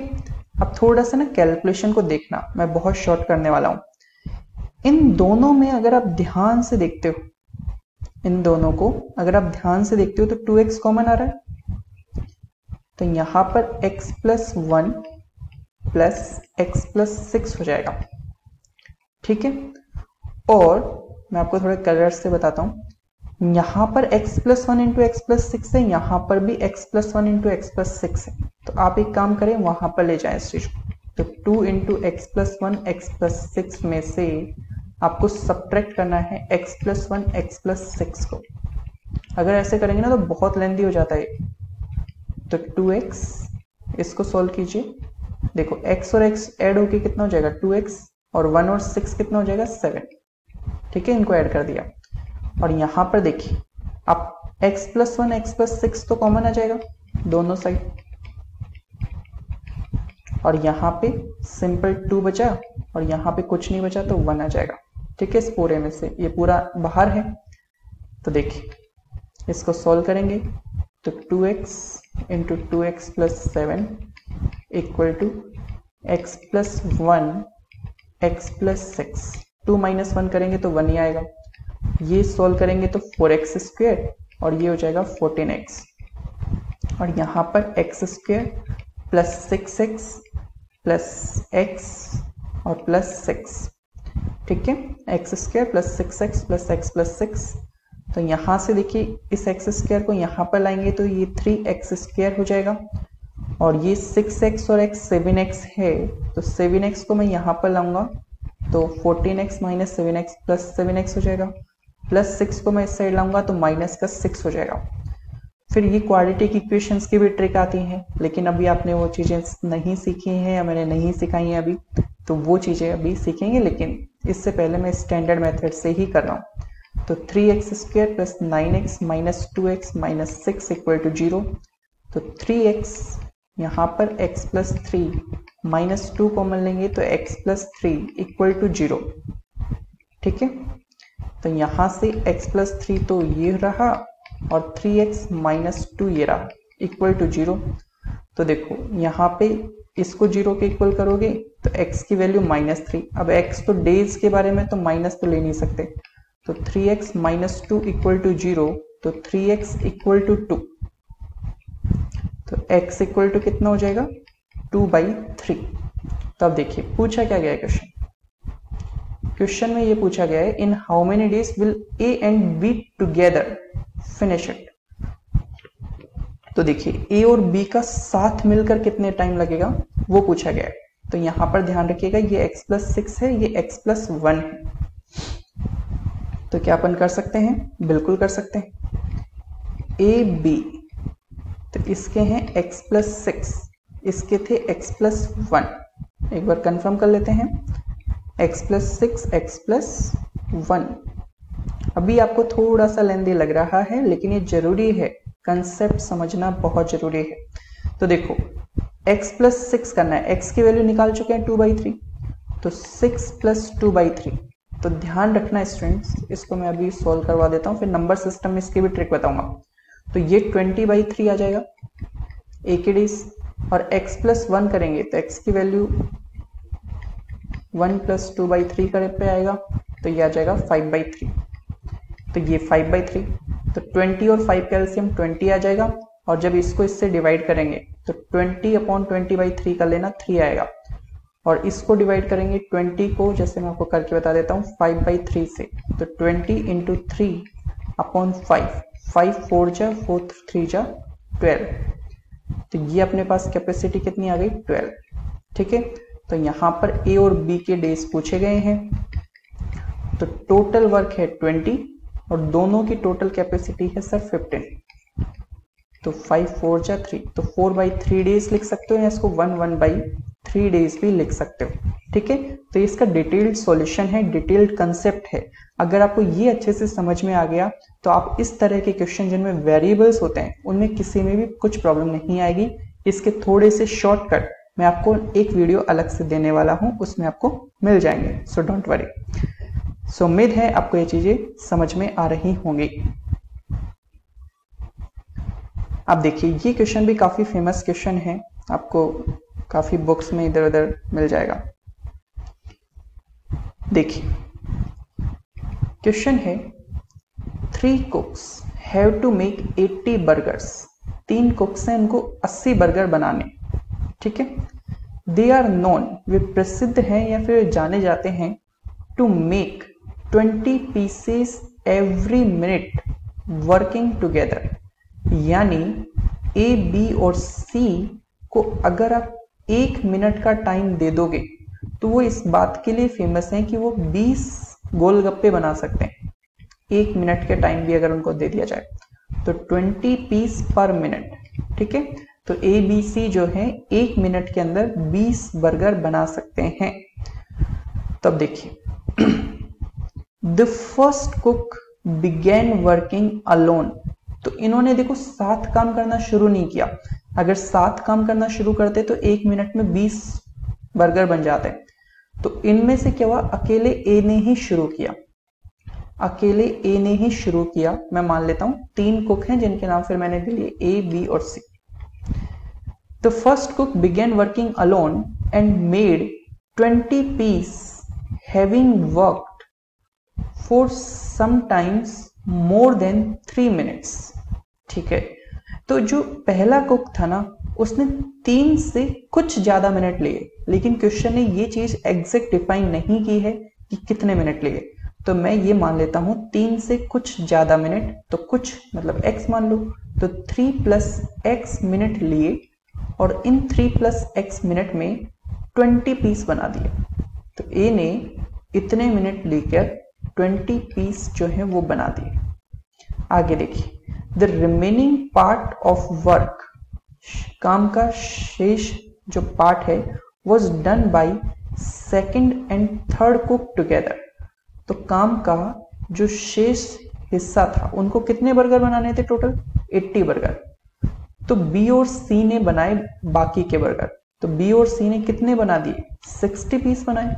Speaker 1: अब थोड़ा सा ना कैलकुलेशन को देखना, मैं बहुत शॉर्ट करने वाला हूं। इन दोनों में अगर आप ध्यान से देखते हो, इन दोनों को अगर आप ध्यान से देखते हो तो 2x कॉमन आ रहा है, तो यहां पर x plus 1 plus x plus 6 हो जाएगा। ठीक है, और मैं आपको थोड़े कलर से बताता हूं, यहां पर x plus 1 into x plus 6 है, यहां पर भी x plus 1 into x plus 6 है, तो आप एक काम करें वहां पर ले जाएं इस चीज को, तो 2 into x plus 1 x plus 6 में से आपको सब्ट्रैक्ट करना है x प्लस 1 एक्स प्लस 6 को। अगर ऐसे करेंगे ना तो बहुत लेंथी हो जाता है, तो 2x, इसको सोल्व कीजिए, देखो x और x ऐड होके कितना हो जाएगा 2x, और 1 और 6 कितना हो जाएगा 7। ठीक है, इनको ऐड कर दिया, और यहां पर देखिए आप x प्लस 1 एक्स प्लस 6 तो कॉमन आ जाएगा दोनों साइड, और यहाँ पे सिंपल 2 बचा, और यहाँ पे कुछ नहीं बचा तो 1 आ जाएगा। ठीक है, इस पूरे में से ये पूरा बाहर है, तो देखिए इसको सॉल्व करेंगे तो 2x into 2x plus 7 equal to x plus 1 x plus 6, 2 minus 1 करेंगे तो 1 ही आएगा, ये सॉल्व करेंगे तो 4x स्क्वायर, और ये हो जाएगा 14x, और यहाँ पर x square plus 6x plus x और प्लस 6। ठीक है, x square plus 6x plus x plus 6, तो यहां से देखिए इस एक्स स्क्वायर को यहां पर लाएंगे तो ये 3x स्क्वायर हो जाएगा, और ये 6x और x 7x है, तो 7x को मैं यहां पर लाऊंगा तो 14x minus 7x plus 7x हो जाएगा, प्लस 6 को मैं इस साइड लाऊंगा तो माइनस का 6 हो जाएगा। फिर ये क्वाड्रेटिक इक्वेशंस की भी ट्रिक आती हैं, लेकिन अभी आपने वो चीज़ें नहीं सीखी हैं या मैंने नहीं सिखाई हैं अभी, तो वो चीज़ें अभी सीखेंगे, लेकिन इससे पहले मैं स्टैंडर्ड मेथड से ही कर रहा हूँ। तो 3x² plus 9x minus 2x minus 6 equal to 0। तो 3x यहाँ पर x प्लस 3 माइनस 2 कॉमन लेंगे तो x प्लस 3 इक्वल टू 0। ठीक है, तो यहाँ से x प्लस 3 तो ये रहा और 3x माइनस 2 ये रहा इक्वल टू 0। तो देखो यहाँ पे इसको 0 के इक्वल करोगे तो x की वैल्यू -3। अब x तो डेज के बारे में तो माइनस तो ले नहीं सकते, तो 3x माइनस 2 इक्वल टू 0, तो 3x इक्वल टू 2। तो x इक्वल टू कितना हो जाएगा 2/3। तो अब देखिए पूछा क्या गया है क्वेश्चन में ये पूछा गया है इन how many days will a and b together finish it. तो देखिए a और b का साथ मिलकर कितने टाइम लगेगा वो पूछा गया है। तो यहां पर ध्यान रखिएगा ये x प्लस 6 है, ये x प्लस 1 है। तो क्या अपन कर सकते हैं, बिल्कुल कर सकते हैं। a b तो इसके हैं x प्लस 6, इसके थे x प्लस 1। एक बार कंफर्म कर लेते हैं, x प्लस 6 x प्लस 1। अभी आपको थोड़ा सा लेंदी लग रहा है, लेकिन ये जरूरी है, कंसेप्ट समझना बहुत जरूरी है। तो देखो x प्लस 6 करना है, x की वैल्यू निकाल चुके हैं 2/3, तो 6 प्लस 2/3। तो ध्यान रखना स्टूडेंट्स, इसको मैं अभी सॉल्व करवा देता हूँ, फिर नंबर सिस्टम में इसकी भी ट्रिक बताऊंगा। तो ये 20/3 आ जाएगा a के डेज, और x प्लस 1 करेंगे तो x की वैल्यू 1 प्लस 2/3 करे पे आएगा, तो ये आ जाएगा 5/3। तो ये 5/3, तो 20 और 5 का एलसीएम 20 आ जाएगा, और जब इसको इससे डिवाइड करेंगे तो 20/20/3 कर लेना 3 आएगा, और इसको डिवाइड करेंगे 20 को, जैसे मैं आपको करके बता देता हूँ 5/3 से, तो 20 इंटू 3/5, 5 4 जा 4 3 जा 12। तो ये अपने पास कैपेसिटी कितनी आ गई 12। ठीक है, तो यहाँ पर a और b के डेज पूछे गए हैं, तो टोटल वर्क है 20 और दोनों की टोटल कैपेसिटी है सर 15। तो 5 4 जा 3, तो 4/3 डेज लिख सकते हो, या इसको 1/3 डेज भी लिख सकते हो। ठीक है, तो इसका डिटेल्ड सॉल्यूशन है, डिटेल्ड कंसेप्ट है। अगर आपको ये अच्छे से समझ में आ गया तो आप इस तरह के क्वेश्चन जिनमें वेरिएबल्स होते हैं उनमें किसी में भी कुछ प्रॉब्लम नहीं आएगी। इसके थोड़े से शॉर्टकट मैं आपको एक वीडियो अलग से देने वाला हूं, उसमें आपको मिल जाएंगे, सो डोंट वरी। सो उम्मीद है आपको ये चीजें समझ में आ रही होंगी। अब देखिए ये क्वेश्चन भी काफी फेमस क्वेश्चन है, आपको काफी बुक्स में इधर उधर मिल जाएगा। देखिए क्वेश्चन है 3 cooks have to make 80 burgers. 3 cooks हैं, उनको 80 बर्गर बनाने। ठीक है, दे आर नोन, वे प्रसिद्ध हैं या फिर जाने जाते हैं, to make 20 pieces every minute working together. यानी ए बी और सी को अगर आप 1 मिनट का टाइम दे दोगे तो वो इस बात के लिए फेमस है कि वो 20 गोलगप्पे बना सकते हैं 1 मिनट के टाइम भी अगर उनको दे दिया जाए तो 20 पीस पर मिनट। ठीक है, तो ए बी सी जो है 1 मिनट के अंदर 20 बर्गर बना सकते हैं। तब देखिए the first cook began working alone. तो इन्होंने देखो साथ काम करना शुरू नहीं किया, अगर साथ काम करना शुरू करते तो 1 मिनट में 20 बर्गर बन जाते। तो इनमें से क्या हुआ, अकेले ए ने ही शुरू किया, अकेले ए ने ही शुरू किया। मैं मान लेता हूं 3 कुक हैं जिनके नाम फिर मैंने दे लिए ए बी और C. The first cook began working alone and made 20 piece having worked for sometimes more than 3 minutes. ठीक है, तो जो पहला कुक था ना उसने 3 से कुछ ज्यादा मिनट लिए, लेकिन क्वेश्चन ने ये चीज एग्जैक्ट डिफाइन नहीं की है कि कितने मिनट लिए। तो मैं ये मान लेता हूं 3 से कुछ ज्यादा मिनट, तो कुछ मतलब x मान लो, तो 3 + x मिनट लिए और इन 3 + x मिनट में 20 पीस बना दिए। तो a ने इतने मिनट लेकर 20 पीस जो है वो बना दिए। आगे देखिए the remaining part of work, काम का शेष जो पार्ट है was done by second and third cook together. तो काम का जो शेष हिस्सा था, उनको कितने बर्गर बनाने थे टोटल? 80 बर्गर। तो बी और सी ने बनाए बाकी के बर्गर। तो बी और सी ने कितने बना दिए? 60 पीस बनाए।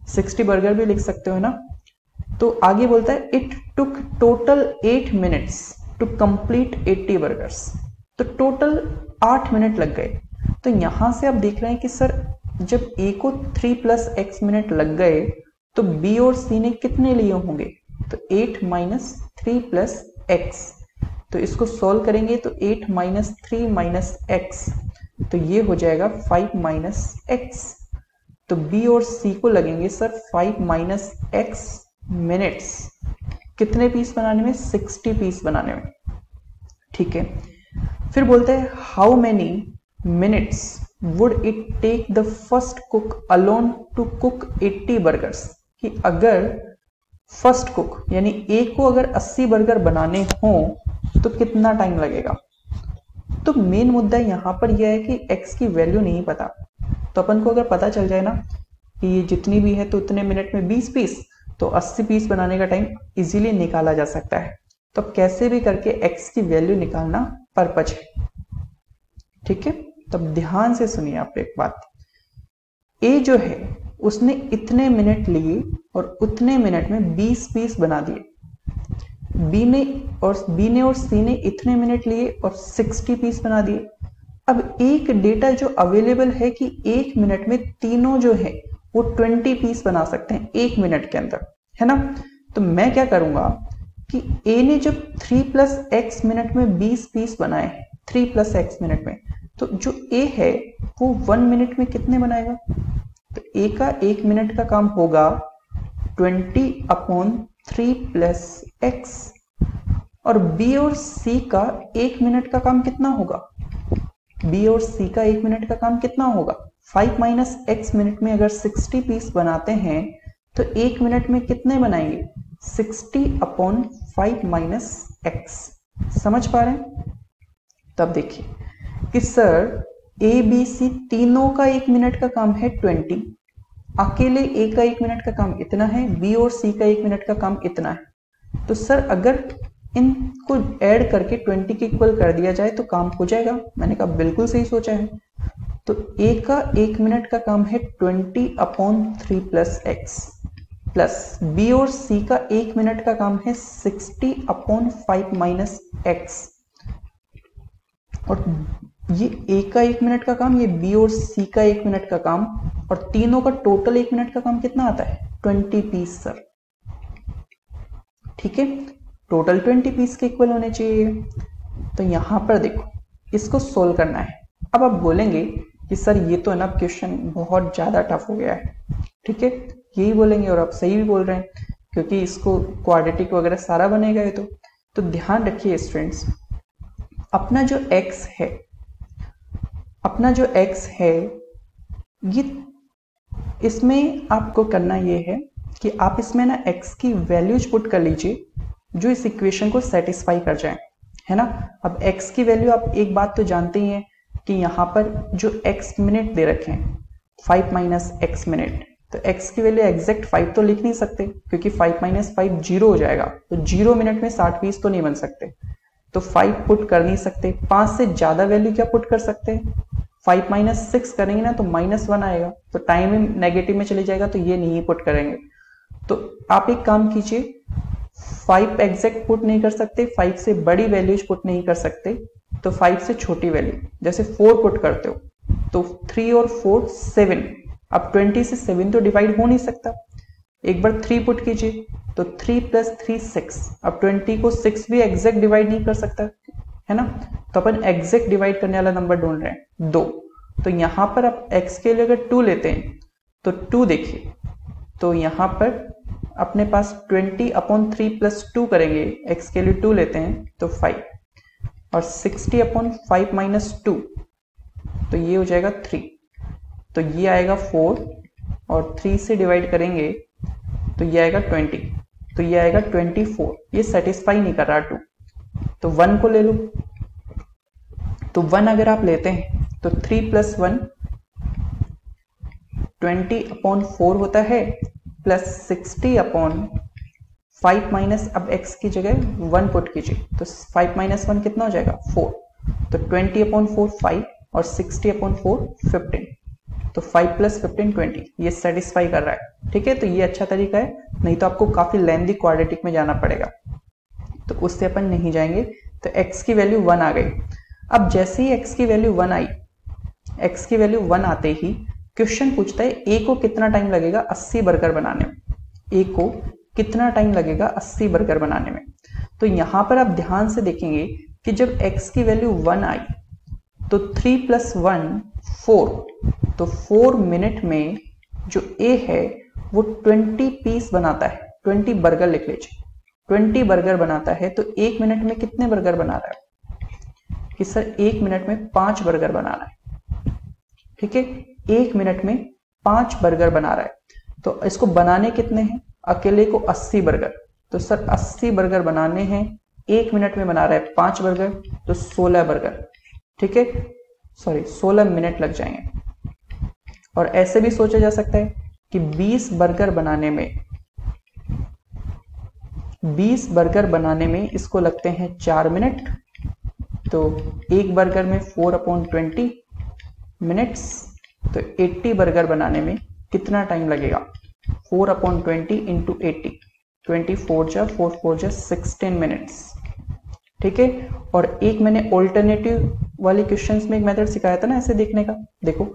Speaker 1: 60 बर्गर भी लिख सकते हो ना। तो आगे बोलता है it took total 8 minutes to complete 80 burgers. तो टोटल 8 मिनट लग गए। तो यहां से आप देख रहे हैं कि सर जब ए को 3 + x मिनट लग गए तो बी और सी ने कितने लिए होंगे? तो 8 - 3 + x। तो इसको सॉल्व करेंगे तो 8 - 3 - x, तो ये हो जाएगा 5 - x। तो बी और सी को लगेंगे सर 5 - x मिनट्स कितने पीस बनाने में? 60 पीस बनाने में। ठीक है, फिर बोलते हैं how many minutes would it take the first cook alone to cook 80 burgers, कि अगर फर्स्ट कुक यानी ए को अगर 80 बर्गर बनाने हों तो कितना टाइम लगेगा। तो मेन मुद्दा यहां पर यह है कि x की वैल्यू नहीं पता। तो अपन को अगर पता चल जाए ना कि ये जितनी भी है तो उतने मिनट में 20 पीस, तो 80 पीस बनाने का टाइम इजीली निकाला जा सकता है। तो कैसे भी करके x की वैल्यू निकालना पर्पज है। ठीक है, तब ध्यान से सुनिए आप एक बात। ए जो है उसने इतने मिनट लिए और उतने मिनट में 20 पीस बना दिए। बी ने और सी ने इतने मिनट लिए और 60 पीस बना दिए। अब एक डेटा जो अवेलेबल है कि एक मिनट में तीनों जो है वो 20 पीस बना सकते हैं एक मिनट के अंदर, है ना। तो मैं क्या करूंगा कि ए ने जब 3 + x मिनट में 20 पीस बनाए, 3 + x मिनट में, तो जो ए है वो 1 मिनट में कितने बनाएगा? तो ए का 1 मिनट का काम होगा 20/3 + x, और बी और सी का 1 मिनट का काम कितना होगा? बी और सी का 1 मिनट का काम कितना होगा? 5 - x मिनट में अगर 60 पीस बनाते हैं तो 1 मिनट में कितने बनाएंगे? 60/5 - x। समझ पा रहे हैं? तब देखिए कि सर ए बी सी तीनों का 1 मिनट का काम है 20, अकेले ए का 1 मिनट का काम इतना है, बी और सी का 1 मिनट का काम इतना है। तो सर अगर इनको ऐड करके 20 के इक्वल कर दिया जाए तो काम हो जाएगा। मैंने कहा बिल्कुल सही सोचा है। तो ए का 1 मिनट का काम है 20/3 + x, प्लस बी और सी का 1 मिनट का काम है 60/5 - x, और ये ए का 1 मिनट का काम, ये बी और सी का 1 मिनट का काम, और तीनों का टोटल 1 मिनट का काम कितना आता है? 20 पीस सर। ठीक है, टोटल 20 पीस के इक्वल होने चाहिए। तो यहां पर देखो इसको सोल्व करना है। अब आप बोलेंगे कि सर ये तो है ना क्वेश्चन बहुत ज्यादा टफ हो गया है। ठीक है, यही बोलेंगे और आप सही भी बोल रहे हैं, क्योंकि इसको क्वाड्रेटिक वगैरह सारा बनेगा ये तो ध्यान रखिए स्टूडेंट्स, अपना जो x है ये, इसमें आपको करना ये है कि आप इसमें ना x की वैल्यूज पुट कर लीजिए जो इस इक्वेशन को सेटिस्फाई कर जाए, है ना। अब x की वैल्यू आप एक बात तो जानते ही हैं कि यहाँ पर जो x मिनट दे रखे हैं 5 - x मिनट, तो x की वैल्यू एग्जैक्ट 5 तो लिख नहीं सकते क्योंकि 5 - 5 0 हो जाएगा। तो 0 मिनट में 60 पीस तो नहीं बन सकते, तो 5 पुट कर नहीं सकते। 5 से ज्यादा वैल्यू क्या पुट कर सकते हैं? 5 - 6 करेंगे ना तो -1 आएगा, तो टाइम नेगेटिव में चले जाएगा, तो ये नहीं पुट करेंगे। तो आप एक काम कीजिए, 5 एग्जैक्ट पुट नहीं कर सकते, 5 से बड़ी वैल्यूज पुट नहीं कर सकते, तो 5 से छोटी वैल्यू जैसे 4 पुट करते हो तो 3 और 4 7। अब 20 से 7 तो डिवाइड हो नहीं सकता, एक बार 3 पुट कीजिए तो 3 + 3 6। अब 20 को 6 भी एग्जैक्ट डिवाइड नहीं कर सकता, है ना। तो अपन एग्जैक्ट डिवाइड करने वाला नंबर ढूंढ रहे हैं 2। तो यहां पर आप x के लिए अगर 2 लेते हैं तो 2 देखिए, तो यहां पर अपने पास 20/3 + 2 करेंगे, x के लिए 2 लेते हैं तो 5, और 60/5 - 2, तो ये हो जाएगा 3, तो ये आएगा 4, और 3 से डिवाइड करेंगे तो ये आएगा 20, तो तो ये आएगा 24। ये सेटिस्फाई नहीं कर रहा 2, तो 1 को ले लो। तो 1 अगर आप लेते हैं तो 3 + 1 20/4 होता है, प्लस 60/5 माइनस, अब x की जगह 1 पुट कीजिए, तो 5 - 1 कितना हो जाएगा 4, तो 20/4 5 और 60/4 15, तो 5 + 15 20, ये सेटिस्फाई कर रहा है। ठीक है, तो ये अच्छा तरीका है, नहीं तो आपको काफी लेंथी क्वाड्रेटिक में जाना पड़ेगा, तो उससे अपन नहीं जाएंगे। तो x की वैल्यू 1 आ गई। अब जैसे ही x की वैल्यू 1 आई, x की वैल्यू 1 आते ही क्वेश्चन पूछता है a को कितना टाइम लगेगा 80 बर्गर बनाने में, a को कितना टाइम लगेगा 80 बर्गर बनाने में। तो यहां पर आप ध्यान से देखेंगे कि जब x की वैल्यू 1 आई तो 3 + 1 4, तो 4 मिनट में जो a है वो 20 पीस बनाता है, 20 बर्गर लिख लीजिए, 20 बर्गर बनाता है। तो 1 मिनट में कितने बर्गर बना रहा है कि सर 1 मिनट में 5 बर्गर बनाना है। ठीक है, 1 मिनट में 5 बर्गर बना रहा है। तो इसको बनाने कितने हैं, अकेले को 80 बर्गर, तो सर 80 बर्गर बनाने हैं, 1 मिनट में बना रहा है 5 बर्गर, तो 16 बर्गर। ठीक है, सॉरी 16 मिनट लग जाएंगे। और ऐसे भी सोचा जा सकता है कि 20 बर्गर बनाने में इसको लगते हैं 4 मिनट, तो एक बर्गर में 4/20 मिनट्स, तो 80 बर्गर बनाने में कितना टाइम लगेगा 4/20 × 80, 24 जा 4 4 जा 16 मिनट्स। ठीक है, और एक मैंने ऑल्टरनेटिव वाली क्वेश्चंस में एक मेथड सिखाया था ना ऐसे देखने का, देखो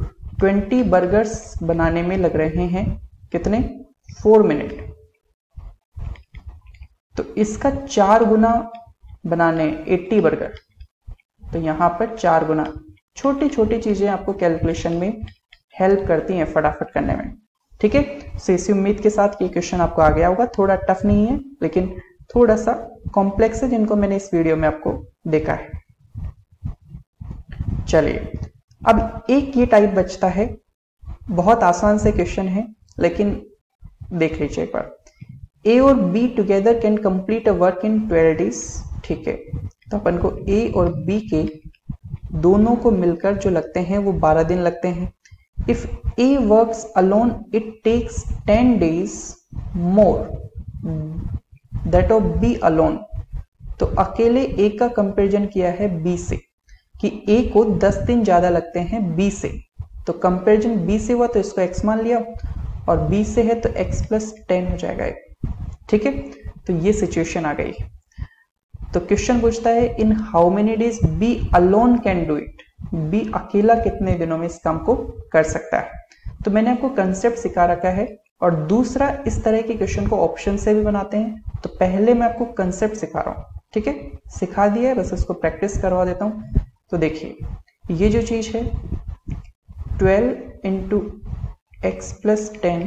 Speaker 1: 20 बर्गर्स बनाने में लग रहे हैं कितने 4 मिनट, तो इसका 4 गुना बनाने 80 बर्गर, तो यहां पर 4 गुना। छोटी छोटी चीजें आपको कैलकुलेशन में हेल्प करती हैं फटाफट करने में। ठीक है, सो इसी उम्मीद के साथ ये क्वेश्चन आपको आ गया होगा। थोड़ा टफ नहीं है लेकिन थोड़ा सा कॉम्प्लेक्स है, जिनको मैंने इस वीडियो में आपको देखा है। चलिए, अब एक ये टाइप बचता है, बहुत आसान से क्वेश्चन है लेकिन देख लीजिए एक बार। A और B together can complete a work in 12 days. ठीक है, तो अपन को A और B के दोनों को मिलकर जो लगते हैं वो 12 दिन लगते हैं। If A works alone it takes 10 days more that of B alone. तो अकेले A का कंपेरिजन किया है B से कि A को 10 दिन ज्यादा लगते हैं B से, तो कंपेरिजन B से हुआ तो इसको x मान लिया, और B से है तो x + 10 हो जाएगा। ठीक है, तो ये सिचुएशन आ गई। तो क्वेश्चन पूछता है इन how many days B alone can do it, B अकेला कितने दिनों में इस काम को कर सकता है। तो मैंने आपको कंसेप्ट सिखा रखा है, और दूसरा इस तरह के क्वेश्चन को ऑप्शन से भी बनाते हैं। तो पहले मैं आपको कंसेप्ट सिखा रहा हूं, ठीक है, सिखा दिया है, बस इसको प्रैक्टिस करवा देता हूं। तो देखिए, ये जो चीज है 12 × x + 10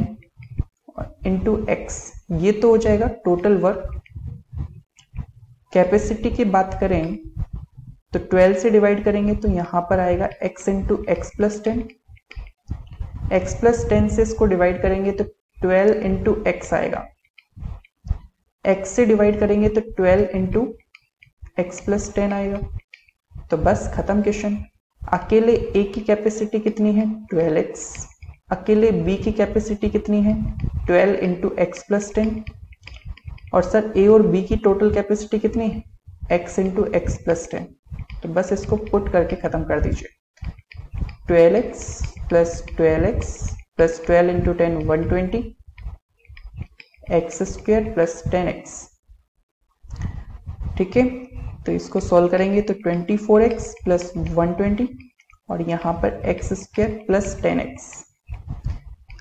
Speaker 1: × x, ये तो हो जाएगा टोटल वर्क। कैपेसिटी की बात करें तो 12 से डिवाइड करेंगे तो यहां पर आएगा x × x + 10, x + 10 से इसको डिवाइड करेंगे तो 12 × x आएगा, x से डिवाइड करेंगे तो 12 × x + 10 आएगा। तो बस खत्म क्वेश्चन। अकेले A की कैपेसिटी कितनी है 12x, अकेले B की कैपेसिटी कितनी है 12 × x + 10, और सर A और B की टोटल कैपेसिटी कितनी है x × x + 10। तो बस इसको पुट करके खत्म कर दीजिए, 12x + 12x + 12 × 10 120, x² + 10x। ठीक है, तो इसको सॉल्व करेंगे तो 24x + 120, और यहाँ पर x² + 10x।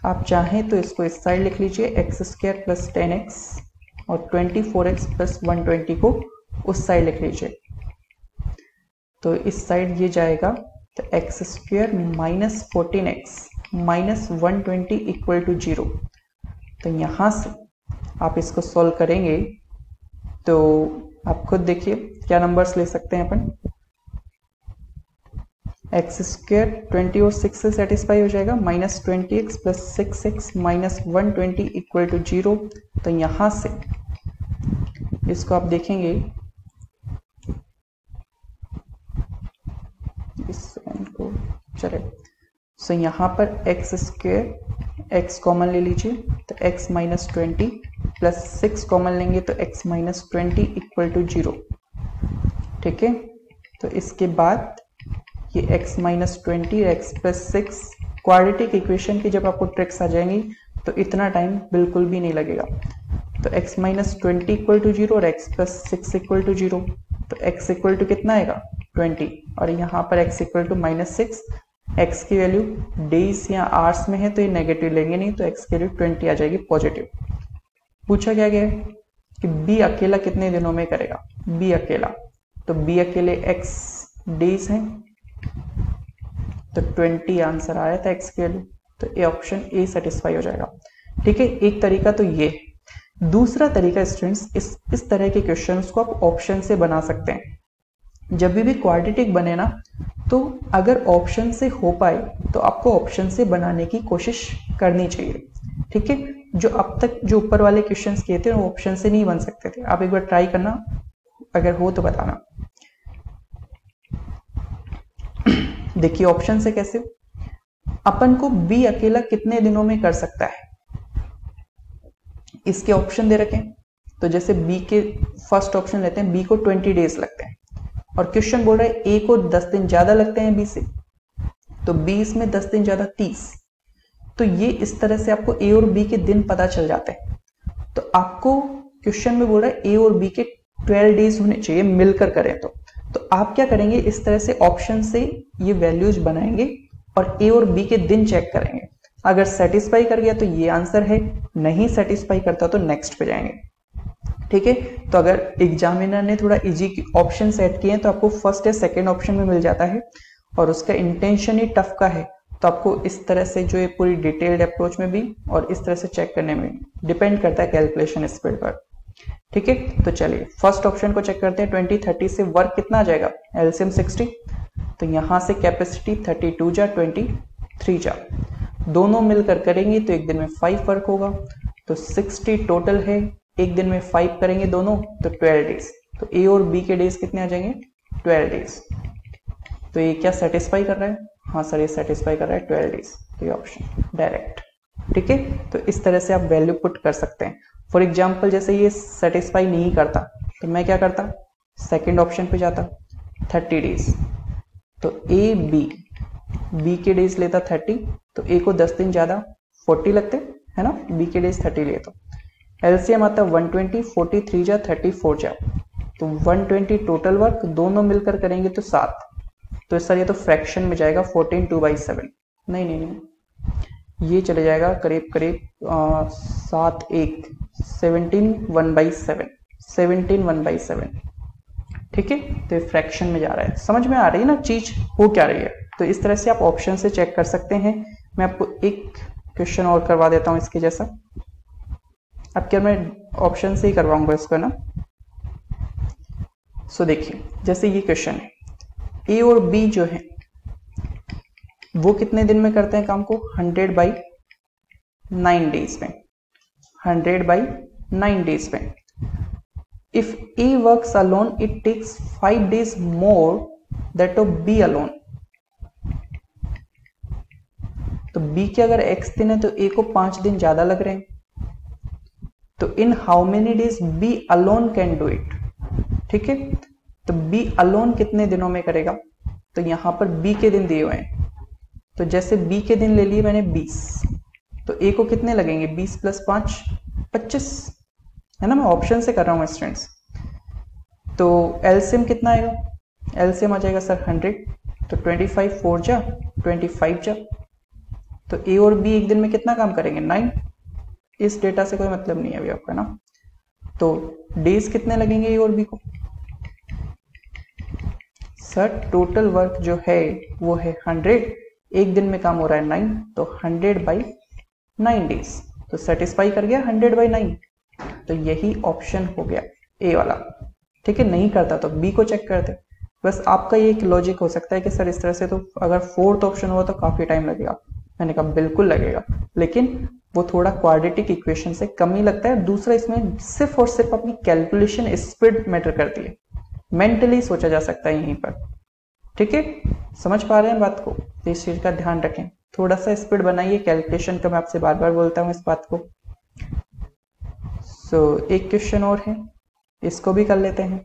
Speaker 1: आप चाहें तो इसको इस साइड लिख लीजिए x² + 10x, और 24x + 120 को उस साइड लिख लीजिए। तो इस साइड ये जाएगा तो x² - 14x - 120 = 0। तो यहां से आप इसको सॉल्व करेंगे तो आप खुद देखिए क्या नंबर्स ले सकते हैं अपन। x² 20 और 6 से सेटिस्फाई हो जाएगा, -20x + 6x - 120 = 0। तो यहां से इसको आप देखेंगे, इस को चले, सो यहाँ पर एक्स स्क्वेयर, एक्स कॉमन ले लीजिए तो x माइनस 20 प्लस 6 कॉमन लेंगे तो x माइनस 20 इक्वल टू 0। ठीक है, तो इसके बाद ये x minus 20 x plus 6 quadratic equation की जब आपको ट्रिक्स आ जाएंगी तो इतना टाइम बिल्कुल भी नहीं लगेगा। तो x माइनस 20 इक्वल टू 0 और x प्लस 6 इक्वल टू 0, तो x इक्वल टू कितना आएगा 20, और यहाँ पर x equal to minus 6, x की वैल्यू डेज या आवर्स में है तो ये नेगेटिव लेंगे नहीं, तो x की वैल्यू 20 आ जाएगी पॉजिटिव। पूछा क्या गया है कि b अकेला कितने दिनों में करेगा, b अकेला, तो b अकेले x डेज हैं, तो 20 आंसर आया था x की वैल्यू, तो ए ऑप्शन ए सेटिस्फाई हो जाएगा। ठीक है, एक तरीका तो ये। दूसरा तरीका स्टूडेंट्स, इस तरह के क्वेश्चंस को आप ऑप्शन से बना सकते हैं। जब भी क्वाड्रेटिक बने ना, तो अगर ऑप्शन से हो पाए तो आपको ऑप्शन से बनाने की कोशिश करनी चाहिए। ठीक है, जो अब तक जो ऊपर वाले क्वेश्चंस किए थे वो ऑप्शन से नहीं बन सकते थे। आप एक बार ट्राई करना, अगर हो तो बताना। देखिए ऑप्शन से कैसे, अपन को बी अकेला कितने दिनों में कर सकता है, इसके ऑप्शन दे रखे हैं। तो जैसे बी के फर्स्ट ऑप्शन लेते हैं, बी को 20 डेज लगते हैं, और क्वेश्चन बोल रहा है ए को 10 दिन ज्यादा लगते हैं बी से, तो बी इसमें 10 दिन ज्यादा 30। तो ये इस तरह से आपको ए और बी के दिन पता चल जाते हैं। तो आपको क्वेश्चन में बोल रहा है ए और बी के 12 डेज होने चाहिए मिलकर करें तो आप क्या करेंगे, इस तरह से ऑप्शन से ये वैल्यूज बनाएंगे और ए और बी के दिन चेक करेंगे। अगर सेटिस्फाई कर गया तो ये आंसर है, नहीं सेटिस्फाई करता तो नेक्स्ट पे जाएंगे। ठीक है, तो अगर एग्जामिनर ने थोड़ा इजी ऑप्शन सेट किए हैं तो आपको फर्स्ट या सेकंड ऑप्शन में मिल जाता है, और उसका इंटेंशन ही टफ का है, तो आपको इस तरह से जो है पूरी डिटेल्ड अप्रोच में भी और इस तरह से चेक करने में डिपेंड करता है कैलकुलेशन स्पीड पर। ठीक है, तो चलिए फर्स्ट ऑप्शन को चेक करते हैं। 20 30 से वर्क कितना आ जाएगा, एलसीएम 60, तो यहां से कैपेसिटी 32 जा 23 जा, दोनों मिलकर करेंगे तो एक दिन में 5 वर्क होगा, तो 60 टोटल है, एक दिन में 5 करेंगे दोनों तो 12 डेज, तो ए और बी के डेज कितने आ जाएंगे 12 डेज। तो ये क्या सेटिस्फाई कर रहा है, हाँ सर ये सेटिस्फाई कर रहा है 12 डेज, तो ये ऑप्शन डायरेक्ट। ठीक है, तो इस तरह से आप वैल्यू पुट कर सकते हैं। फॉर एग्जाम्पल जैसे ये सेटिस्फाई नहीं करता तो मैं क्या करता, सेकेंड ऑप्शन पे जाता 30 डेज, तो ए बी के डेज लेता 30, तो ए को 10 दिन ज्यादा 40 लगते है ना, बी के डेज 30 लिए, तो एलसीएम आता 120, 43 जा 34 जा, तो 120 टोटल वर्क, दोनों मिलकर करेंगे तो 7, तो सर ये तो फ्रैक्शन में जाएगा 14 2/7, नहीं ये चले जाएगा करीब 7 1 17 1/7, 17 1/7। ठीक है, तो ये फ्रैक्शन में जा रहा है। समझ में आ रही है ना चीज हो क्या रही है। तो इस तरह से आप ऑप्शन से चेक कर सकते हैं। मैं आपको एक क्वेश्चन और करवा देता हूं इसके जैसा। अब क्या मैं ऑप्शन से ही करवाऊंगा इसको ना। सो देखिए जैसे ये क्वेश्चन है, ए और बी जो है वो कितने दिन में करते हैं काम को, 100/9 डेज में, 100/9 डेज में। If A works alone it takes 5 days more that of B alone. तो बी के अगर x दिन है तो ए को 5 दिन ज्यादा लग रहे हैं, तो in how many days B alone can do it. ठीक है, तो बी अलोन कितने दिनों में करेगा, तो यहां पर बी के दिन दिए हुए हैं, तो जैसे बी के दिन ले लिए मैंने 20, तो ए को कितने लगेंगे 20 + 5 25, है ना। मैं ऑप्शन से कर रहा हूं स्टूडेंट्स। तो एलसीएम कितना आएगा, एलसीएम आ जाएगा सर 100, तो 25 4 जा 25 जा, तो ए और बी एक दिन में कितना काम करेंगे 9। इस डेटा से कोई मतलब नहीं है अभी आपका ना। तो डेज कितने लगेंगे ए और बी को, सर टोटल वर्क जो है वो है 100, एक दिन में काम हो रहा है 9, तो 100/9 डेज, तो सेटिस्फाई कर गया 100/9, तो यही ऑप्शन हो गया ए वाला। ठीक है, नहीं करता तो बी को चेक करते। बस आपका ये एक लॉजिक हो सकता है कि सर इस तरह से तो अगर फोर्थ ऑप्शन हुआ तो काफी टाइम लगेगा। मैंने कहा बिल्कुल लगेगा, लेकिन वो थोड़ा क्वाड्रेटिक इक्वेशन से कम ही लगता है। दूसरा, इसमें सिर्फ और सिर्फ अपनी कैलकुलेशन स्पीड मैटर करती है, मेंटली सोचा जा सकता है यहीं पर। ठीक है, समझ पा रहे हैं बात को? तो इस चीज का ध्यान रखें, थोड़ा सा स्पीड बनाइए कैलकुलेशन का, मैं आपसे बार बार बोलता हूँ इस बात को। एक क्वेश्चन और है, इसको भी कर लेते हैं।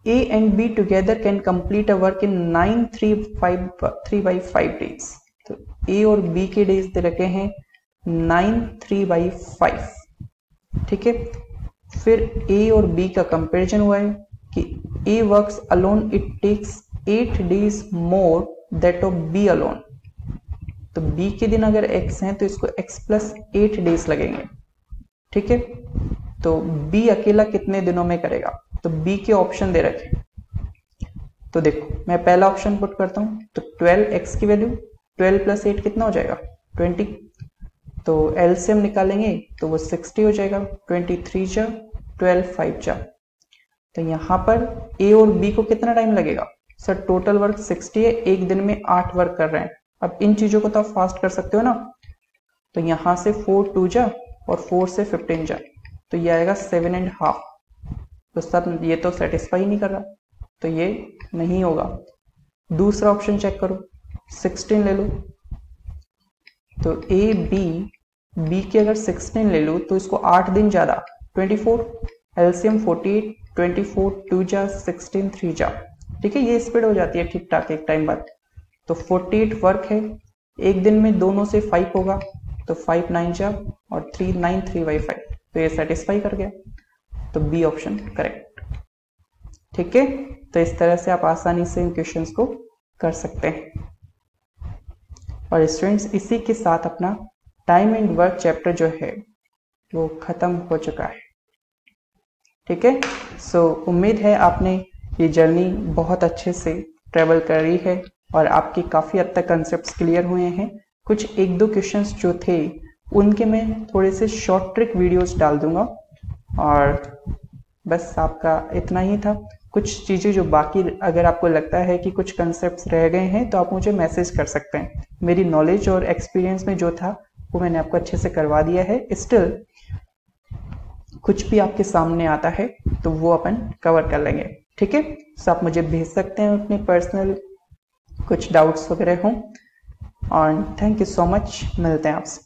Speaker 1: A and B together can complete a work in 9 3/5 days। तो A और B के डेज दे रखे हैं 9 3/5। ठीक है, फिर A और B का कंपैरिजन हुआ है कि A works alone, it takes 8 days more that of B alone। तो B के दिन अगर X हैं तो इसको X plus 8 डेज लगेंगे। ठीक है, तो B अकेला कितने दिनों में करेगा? तो B के ऑप्शन दे रखे, तो देखो मैं पहला ऑप्शन पुट करता हूं, तो 12x की वैल्यू 12 प्लस 8 कितना हो जाएगा? 20। तो एलसीएम निकालेंगे तो वो 60 हो जाएगा। 23 जा 12 5 जा। तो यहां पर A और B को कितना टाइम लगेगा? सर टोटल वर्क 60 है, एक दिन में 8 वर्क कर रहे हैं। अब इन चीजों को तो आप फास्ट कर सकते हो ना, तो यहां से 4 2 जा और 4 से 15 जा, तो ये आएगा 7.5। तो सर ये तो सेटिस्फाई नहीं कर रहा, तो ये नहीं होगा। दूसरा ऑप्शन चेक करो, 16 ले लो। तो बी की अगर 16 ले लो तो इसको 8 दिन ज्यादा 24, एलसीएम 48, 24 2 जा 16 3 जा। ठीक है, ये स्पीड हो जाती है ठीक ठाक एक टाइम बाद। तो 48 वर्क है, एक दिन में दोनों से 5 होगा, तो 5 9 जा और 3 9 3/5, तो ये सेटिस्फाई कर गया। तो बी ऑप्शन करेक्ट। ठीक है, तो इस तरह से आप आसानी से इन क्वेश्चंस को कर सकते हैं। और स्टूडेंट्स, इसी के साथ अपना टाइम एंड वर्क चैप्टर जो है वो खत्म हो चुका है। ठीक है, उम्मीद है आपने ये जर्नी बहुत अच्छे से ट्रेवल करी है और आपके काफी हद तक कंसेप्ट क्लियर हुए हैं। कुछ एक दो क्वेश्चंस जो थे उनके मैं थोड़े से शॉर्ट ट्रिक वीडियोस डाल दूंगा, और बस आपका इतना ही था। कुछ चीजें जो बाकी अगर आपको लगता है कि कुछ कंसेप्ट्स रह गए हैं तो आप मुझे मैसेज कर सकते हैं। मेरी नॉलेज और एक्सपीरियंस में जो था वो मैंने आपको अच्छे से करवा दिया है। स्टिल कुछ भी आपके सामने आता है तो वो अपन कवर कर लेंगे। ठीक है, आप मुझे भेज सकते हैं अपने पर्सनल कुछ डाउट्स वगैरह हों। और थैंक यू सो मच, मिलते हैं आपसे।